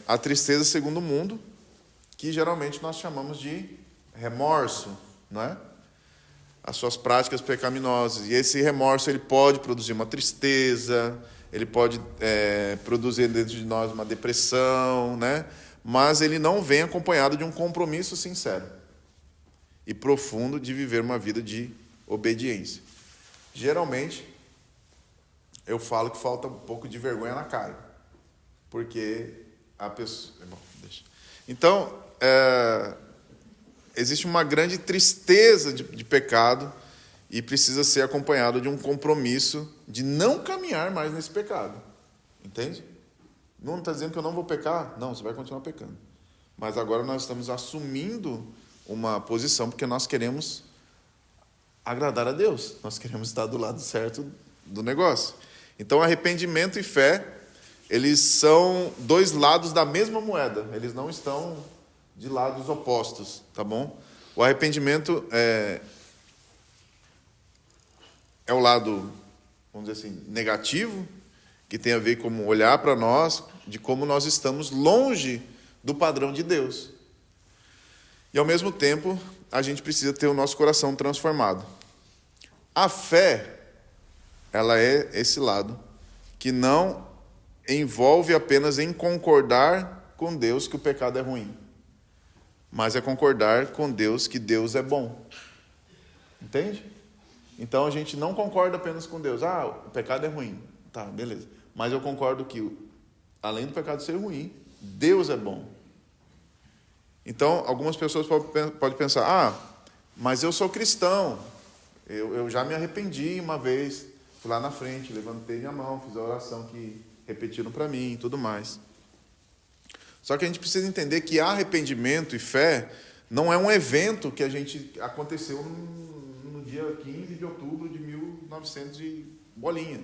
a tristeza segundo o mundo, que geralmente nós chamamos de remorso, não é? As suas práticas pecaminosas. E esse remorso ele pode produzir uma tristeza, ele pode produzir dentro de nós uma depressão, né? Mas ele não vem acompanhado de um compromisso sincero e profundo de viver uma vida de obediência. Geralmente, eu falo que falta um pouco de vergonha na cara, porque a pessoa... Bom, deixa. Então, existe uma grande tristeza de pecado e precisa ser acompanhado de um compromisso de não caminhar mais nesse pecado. Entende? Não está dizendo que eu não vou pecar? Não, você vai continuar pecando. Mas agora nós estamos assumindo uma posição porque nós queremos agradar a Deus. Nós queremos estar do lado certo do negócio. Então, arrependimento e fé, eles são dois lados da mesma moeda. Eles não estão de lados opostos, tá bom? O arrependimento é o lado, vamos dizer assim, negativo, que tem a ver com olhar para nós, de como nós estamos longe do padrão de Deus. E, ao mesmo tempo, a gente precisa ter o nosso coração transformado. A fé, ela é esse lado que não envolve apenas em concordar com Deus que o pecado é ruim, mas é concordar com Deus que Deus é bom. Entende? Então a gente não concorda apenas com Deus. O pecado é ruim. Tá, beleza. Mas eu concordo que, além do pecado ser ruim, Deus é bom. Então, algumas pessoas podem pensar, mas eu sou cristão. Eu já me arrependi uma vez. Fui lá na frente, levantei minha mão, fiz a oração que repetiram para mim e tudo mais. Só que a gente precisa entender que arrependimento e fé não é um evento que aconteceu no dia 15 de outubro de 1900 e bolinha.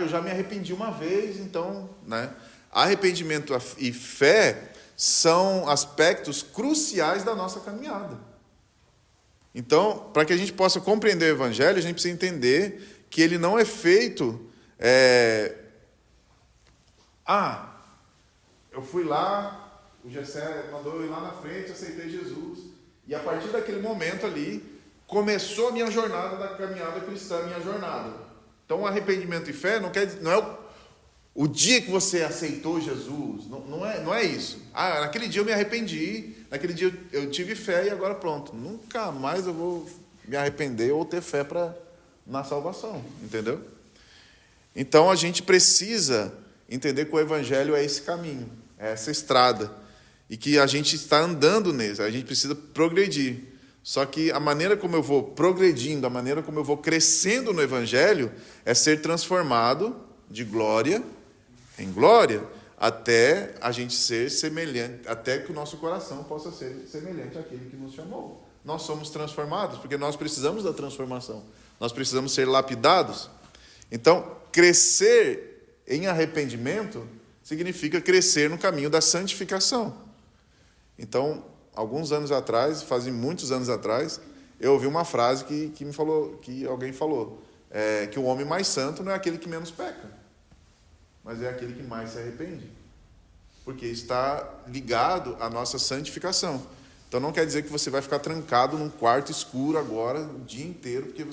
Eu já me arrependi uma vez, então, né? Arrependimento e fé são aspectos cruciais da nossa caminhada. Então, para que a gente possa compreender o Evangelho, a gente precisa entender que ele não é feito... eu fui lá, o Gessé mandou eu ir lá na frente, aceitei Jesus, e a partir daquele momento ali, começou a minha jornada da caminhada cristã, minha jornada. Então, arrependimento e fé não é o dia que você aceitou Jesus, não é isso. Naquele dia eu me arrependi, naquele dia eu tive fé e agora pronto. Nunca mais eu vou me arrepender ou ter fé na salvação, entendeu? Então, a gente precisa entender que o Evangelho é esse caminho, é essa estrada, e que a gente está andando nele, a gente precisa progredir. Só que a maneira como eu vou progredindo, a maneira como eu vou crescendo no Evangelho, é ser transformado de glória em glória, até a gente ser semelhante, até que o nosso coração possa ser semelhante àquele que nos chamou. Nós somos transformados, porque nós precisamos da transformação. Nós precisamos ser lapidados. Então, crescer em arrependimento significa crescer no caminho da santificação. Então, alguns anos atrás, fazem muitos anos atrás, eu ouvi uma frase que alguém falou, que o homem mais santo não é aquele que menos peca, mas é aquele que mais se arrepende, porque está ligado à nossa santificação. Então não quer dizer que você vai ficar trancado num quarto escuro agora o dia inteiro, porque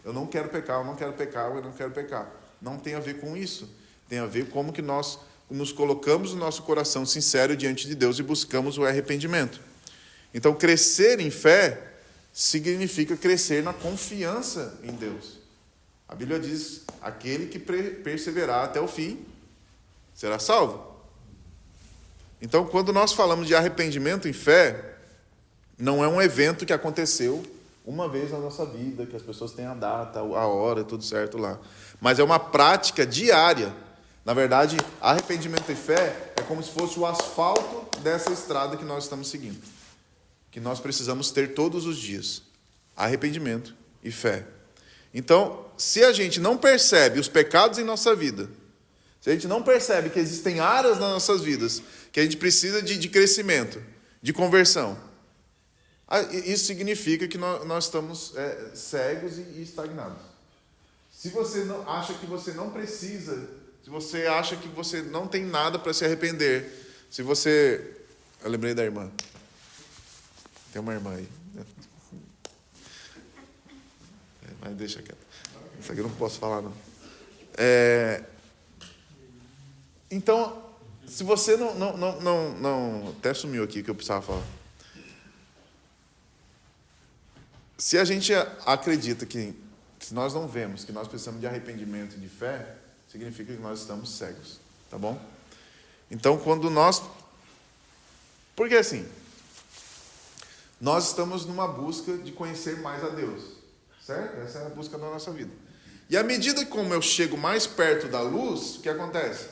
eu não quero pecar, eu não quero pecar, eu não quero pecar. Não tem a ver com isso. Tem a ver como que nós nos colocamos no nosso coração sincero diante de Deus e buscamos o arrependimento. Então, crescer em fé significa crescer na confiança em Deus. A Bíblia diz, aquele que perseverar até o fim será salvo. Então, quando nós falamos de arrependimento em fé, não é um evento que aconteceu uma vez na nossa vida, que as pessoas têm a data, a hora, tudo certo lá. Mas é uma prática diária. Na verdade, arrependimento e fé é como se fosse o asfalto dessa estrada que nós estamos seguindo, que nós precisamos ter todos os dias. Arrependimento e fé. Então, se a gente não percebe os pecados em nossa vida, se a gente não percebe que existem áreas nas nossas vidas que a gente precisa de crescimento, de conversão, isso significa que nós estamos cegos e estagnados. Se você acha que você não precisa, se você acha que você não tem nada para se arrepender, se você... Eu lembrei da irmã. Tem uma irmã aí. Mas deixa quieto. Isso aqui eu não posso falar, não. Então, se você não... Até sumiu aqui o que eu precisava falar. Se a gente acredita que, se nós não vemos que nós precisamos de arrependimento e de fé, significa que nós estamos cegos, tá bom? Então, quando nós... Porque assim, nós estamos numa busca de conhecer mais a Deus, certo? Essa é a busca da nossa vida. E à medida que como eu chego mais perto da luz, o que acontece?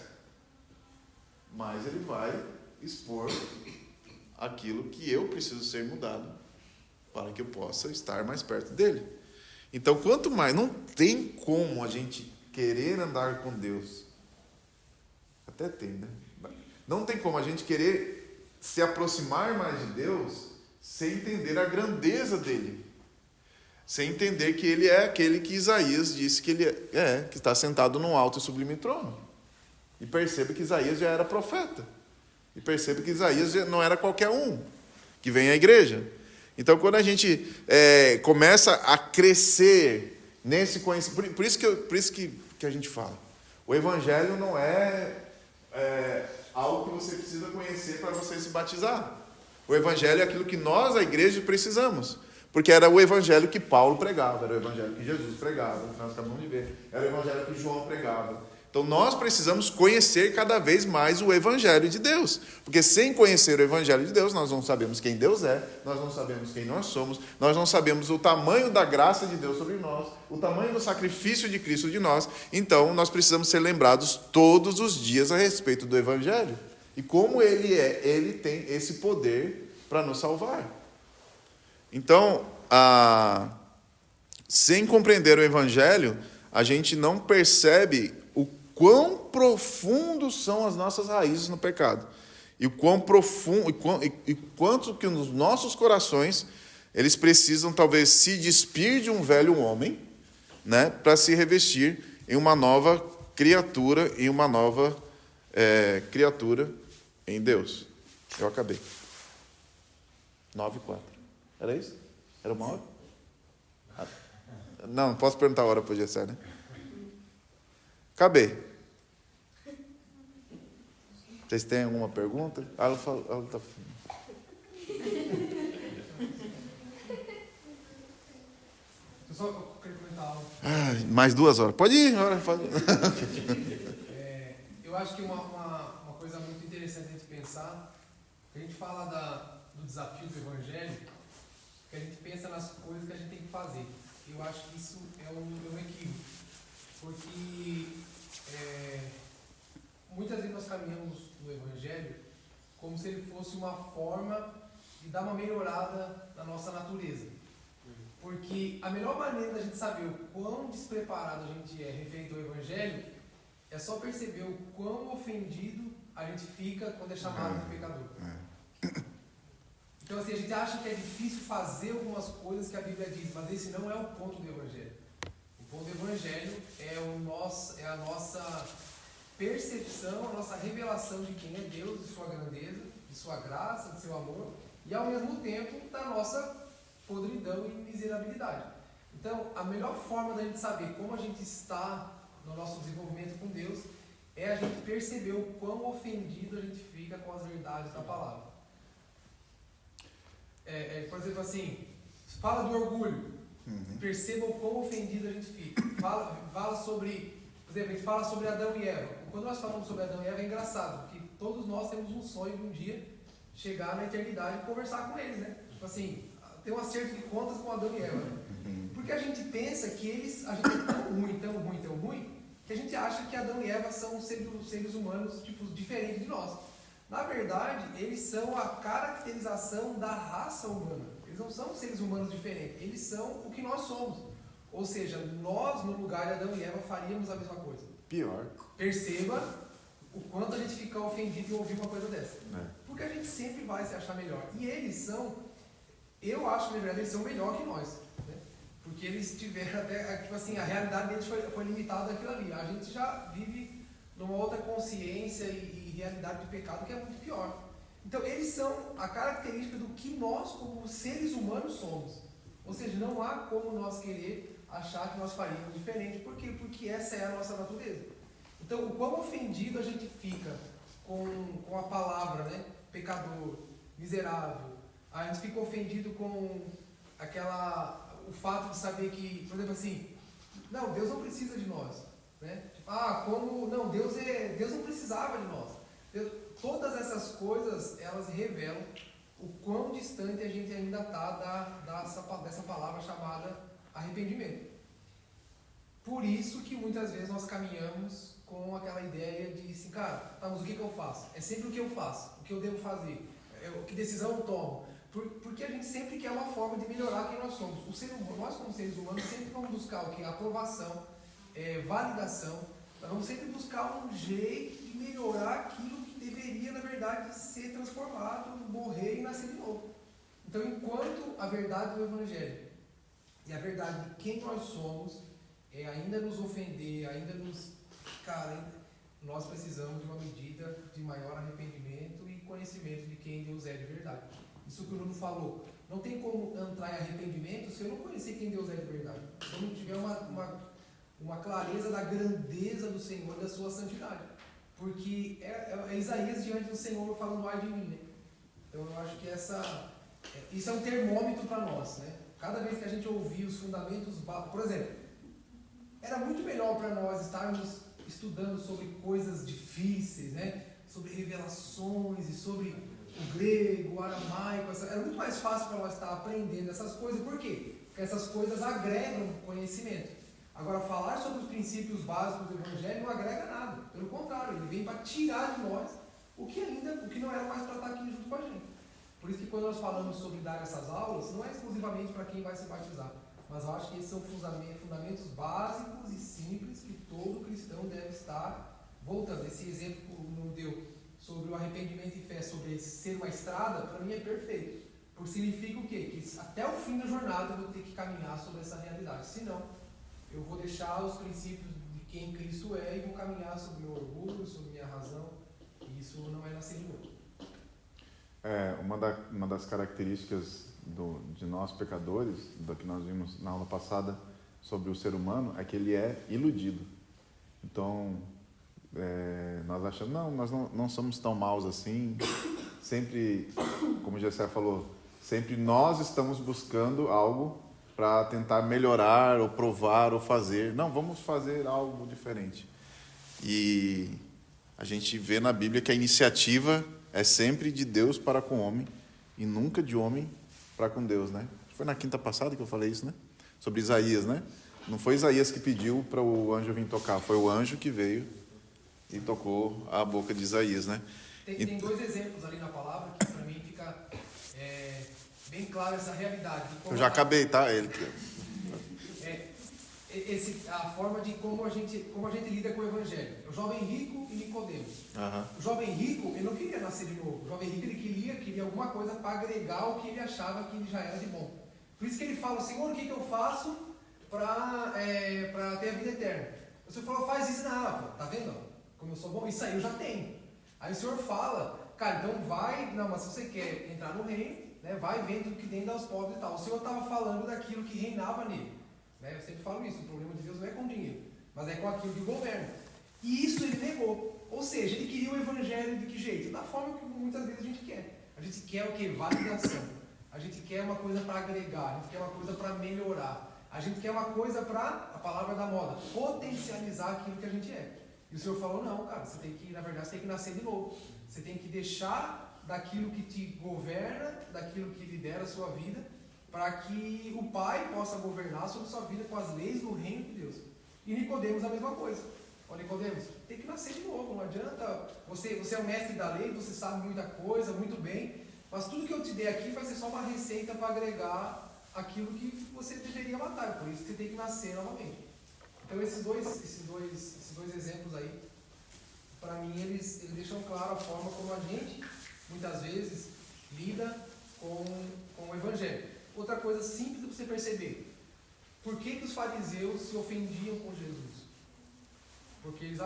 Mais ele vai expor aquilo que eu preciso ser mudado para que eu possa estar mais perto dele. Então, quanto mais... Não tem como a gente querer andar com Deus. Até tem, né? Não tem como a gente querer se aproximar mais de Deus sem entender a grandeza dele. Sem entender que ele é aquele que Isaías disse que ele que está sentado num alto e sublime trono. E perceba que Isaías já era profeta. E perceba que Isaías não era qualquer um que vem à igreja. Então, quando a gente começa a crescer nesse conhecimento... Por isso que a gente fala. O Evangelho não é algo que você precisa conhecer para você se batizar. O Evangelho é aquilo que nós, a igreja, precisamos. Porque era o Evangelho que Paulo pregava, era o Evangelho que Jesus pregava, que nós acabamos de ver. Era o Evangelho que João pregava. Então, nós precisamos conhecer cada vez mais o Evangelho de Deus. Porque sem conhecer o Evangelho de Deus, nós não sabemos quem Deus é, nós não sabemos quem nós somos, nós não sabemos o tamanho da graça de Deus sobre nós, o tamanho do sacrifício de Cristo de nós. Então, nós precisamos ser lembrados todos os dias a respeito do Evangelho. e como ele tem esse poder para nos salvar. Então, sem compreender o Evangelho, a gente não percebe o quão profundos são as nossas raízes no pecado. E o quão profundo, e quanto que nos nossos corações eles precisam talvez se despir de um velho homem, né, para se revestir em uma nova criatura, em uma nova criatura em Deus. Eu acabei. 9:04. Era isso? Era 1 hora? Não posso perguntar a hora para o Gessé, né? Acabei. Vocês têm alguma pergunta? Ela está... Eu só queria comentar algo. Mais 2 horas. Pode ir. Eu acho que uma coisa muito interessante a gente pensar, a gente fala do desafio do Evangelho, que a gente pensa nas coisas que a gente tem que fazer. Eu acho que isso é um equívoco, porque muitas vezes nós caminhamos no Evangelho como se ele fosse uma forma de dar uma melhorada na nossa natureza. Porque a melhor maneira da gente saber o quão despreparado a gente é referente ao Evangelho é só perceber o quão ofendido a gente fica quando é chamado de pecador. Então, assim, a gente acha que é difícil fazer algumas coisas que a Bíblia diz, mas esse não é o ponto do Evangelho. O ponto do Evangelho é a nossa percepção, a nossa revelação de quem é Deus, de sua grandeza, de sua graça, de seu amor, e ao mesmo tempo da nossa podridão e miserabilidade. Então, a melhor forma da gente saber como a gente está no nosso desenvolvimento com Deus é a gente perceber o quão ofendido a gente fica com as verdades da palavra. Por exemplo, assim, fala do orgulho, perceba o quão ofendido a gente fica. Fala sobre, por exemplo, a gente fala sobre Adão e Eva. Quando nós falamos sobre Adão e Eva é engraçado, porque todos nós temos um sonho de um dia chegar na eternidade e conversar com eles, né? Tipo assim, ter um acerto de contas com Adão e Eva, né? Porque a gente pensa que a gente é tão ruim, que a gente acha que Adão e Eva são seres humanos tipo, diferentes de nós. Na verdade, eles são a caracterização da raça humana. Eles não são seres humanos diferentes, eles são o que nós somos. Ou seja, nós, no lugar de Adão e Eva, faríamos a mesma coisa. Pior. Perceba o quanto a gente fica ofendido em ouvir uma coisa dessa. Porque a gente sempre vai se achar melhor. E eles são, eu acho, na verdade, eles são melhor que nós. Né? Porque eles tiveram até, tipo assim, a realidade deles foi limitada àquilo ali. A gente já vive numa outra consciência e realidade de pecado que é muito pior. Então, eles são a característica do que nós, como seres humanos, somos. Ou seja, não há como nós querer achar que nós faríamos diferente. Por quê? Porque essa é a nossa natureza. Então, o quão ofendido a gente fica com a palavra, né? Pecador, miserável. A gente fica ofendido com o fato de saber que, por exemplo assim, não, Deus não precisa de nós. Né? Tipo, não, Deus não precisava de nós. Todas essas coisas, elas revelam o quão distante a gente ainda está dessa palavra chamada arrependimento. Por isso que muitas vezes nós caminhamos com aquela ideia de assim, cara, mas o que eu faço? É sempre o que eu faço, o que eu devo fazer, que decisão eu tomo. Porque a gente sempre quer uma forma de melhorar quem nós somos. Nós, como seres humanos, sempre vamos buscar o que? Aprovação, validação. Nós vamos sempre buscar um jeito de melhorar aquilo que deveria, na verdade, ser transformado, morrer e nascer de novo. Então, enquanto a verdade do Evangelho e a verdade de quem nós somos ainda nos ofender, ainda nos... Cara, nós precisamos de uma medida de maior arrependimento e conhecimento de quem Deus é de verdade. Isso que o Nuno falou. Não tem como entrar em arrependimento se eu não conhecer quem Deus é de verdade. Se eu não tiver uma clareza da grandeza do Senhor e da sua santidade. Porque é Isaías diante do Senhor falando ai de mim, né? Então eu acho que isso é um termômetro para nós, né? Cada vez que a gente ouvir os fundamentos básicos, por exemplo, era muito melhor para nós estarmos estudando sobre coisas difíceis, né? Sobre revelações e sobre o grego, o aramaico, era muito mais fácil para nós estar aprendendo essas coisas. Por quê? Porque essas coisas agregam conhecimento. Agora, falar sobre os princípios básicos do Evangelho não agrega nada. Pelo contrário, ele vem para tirar de nós o que não era mais para estar aqui junto com a gente. Por isso que quando nós falamos sobre dar essas aulas, não é exclusivamente para quem vai se batizar, mas eu acho que esses são fundamentos básicos e simples que todo cristão deve estar voltando. Esse exemplo que o Nuno deu sobre o arrependimento e fé, sobre ser uma estrada, para mim é perfeito. Porque significa o quê? Que até o fim da jornada eu vou ter que caminhar sobre essa realidade. Senão, eu vou deixar os princípios de quem Cristo é e vou caminhar sobre meu orgulho, sobre minha razão. E isso não é nascer de novo. Uma das características de nós pecadores, da que nós vimos na aula passada sobre o ser humano, é que ele é iludido. Então, nós achamos, nós não somos tão maus assim. Sempre, como o Gessé falou, sempre nós estamos buscando algo para tentar melhorar, ou provar, ou fazer. Não, vamos fazer algo diferente. E a gente vê na Bíblia que a iniciativa é sempre de Deus para com o homem e nunca de homem para com Deus, né? Foi na quinta passada que eu falei isso, né? Sobre Isaías, né? Não foi Isaías que pediu para o anjo vir tocar, foi o anjo que veio e tocou a boca de Isaías, né? Tem dois exemplos ali na palavra que para mim fica bem claro essa realidade. Eu já acabei, tá? A forma de como a gente lida com o evangelho. O jovem rico e Nicodemos. O jovem rico, ele não queria nascer de novo. O jovem rico, ele queria alguma coisa para agregar o que ele achava que ele já era de bom. Por isso que ele fala, Senhor, o que eu faço para ter a vida eterna? O Senhor falou, faz isso na água. Tá vendo? Como eu sou bom, isso aí eu já tenho. Aí o Senhor fala, cara, então vai, mas se você quer entrar no reino, né, vai vendo o que tem aos pobres e tal. O Senhor estava falando daquilo que reinava nele. Né? Eu sempre falo isso, o problema de Deus não é com dinheiro, mas é com aquilo que governa. E isso ele negou. Ou seja, ele queria o evangelho de que jeito? Da forma que muitas vezes a gente quer. A gente quer o quê? Validação. A gente quer uma coisa para agregar, a gente quer uma coisa para melhorar. A gente quer uma coisa para, a palavra da moda, potencializar aquilo que a gente é. E o Senhor falou, não, cara, você tem que nascer de novo. Você tem que deixar daquilo que te governa, daquilo que lidera a sua vida, para que o Pai possa governar sobre a sua vida com as leis do reino de Deus. E Nicodemos a mesma coisa. Ó, Nicodemos, tem que nascer de novo, não adianta, você é o mestre da lei, você sabe muita coisa, muito bem, mas tudo que eu te der aqui vai ser só uma receita para agregar aquilo que você deveria matar, por isso que você tem que nascer novamente. Então esses dois exemplos aí, para mim, eles deixam claro a forma como a gente, muitas vezes, lida com o Evangelho. Outra coisa simples para você perceber, por que os fariseus se ofendiam com Jesus? Porque eles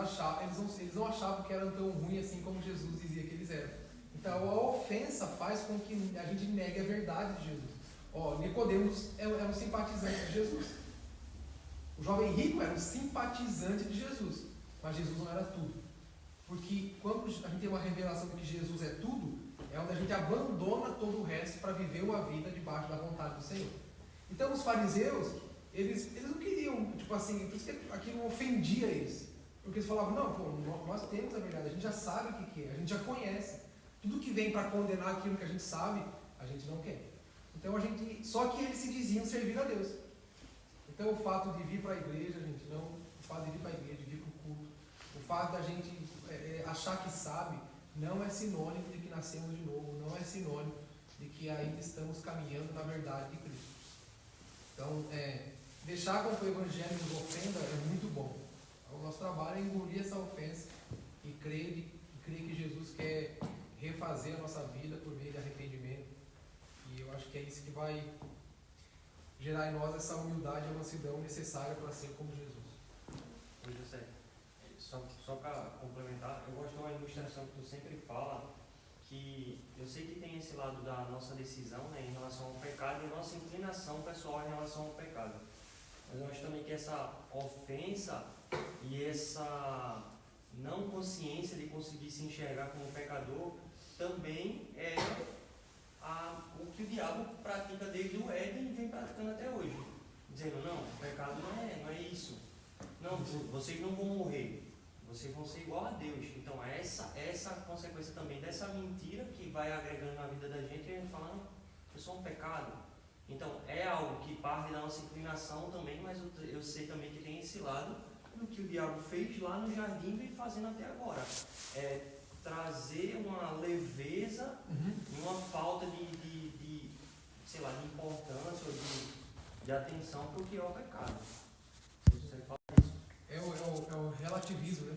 não achavam que eram tão ruins assim como Jesus dizia que eles eram. Então a ofensa faz com que a gente negue a verdade de Jesus. Nicodemos era um simpatizante de Jesus. O jovem rico era um simpatizante de Jesus, mas Jesus não era tudo. Porque quando a gente tem uma revelação de que Jesus é tudo, é onde a gente abandona todo o resto para viver uma vida debaixo da vontade do Senhor. Então os fariseus, eles não queriam, por isso que aquilo ofendia eles. Porque eles falavam, não, nós temos a verdade, a gente já sabe o que é, a gente já conhece. Tudo que vem para condenar aquilo que a gente sabe, a gente não quer. Então só que eles se diziam servir a Deus. Então o fato de vir para a igreja, o fato de vir para a igreja, de vir para o culto, o fato da gente achar que sabe, não é sinônimo de que nascemos de novo, não é sinônimo de que ainda estamos caminhando na verdade de Cristo. Então, deixar com que o Evangelho nos ofenda é muito bom. O nosso trabalho é engolir essa ofensa e crer que Jesus quer refazer a nossa vida por meio de arrependimento. E eu acho que é isso que vai gerar em nós essa humildade e a mansidão necessária para ser como Jesus. Oi, José. Só para complementar, eu gosto de uma ilustração que tu sempre fala, que eu sei que tem esse lado da nossa decisão, né, em relação ao pecado e nossa inclinação pessoal em relação ao pecado. Mas eu acho também que essa ofensa e essa não consciência de conseguir se enxergar como pecador também é o que o diabo pratica desde o Éden e vem praticando até hoje. Dizendo, não, o pecado não é isso. Não, vocês não vão morrer. Vocês vão ser igual a Deus. Então, essa consequência também dessa mentira que vai agregando na vida da gente e a gente falando, eu sou um pecado. Então, é algo que parte da nossa inclinação também, mas eu sei também que tem esse lado do que o diabo fez lá no jardim e vem fazendo até agora. trazer uma leveza e uma falta sei lá, de importância ou de atenção para o que é o pecado. Você fala isso. É o relativismo, né?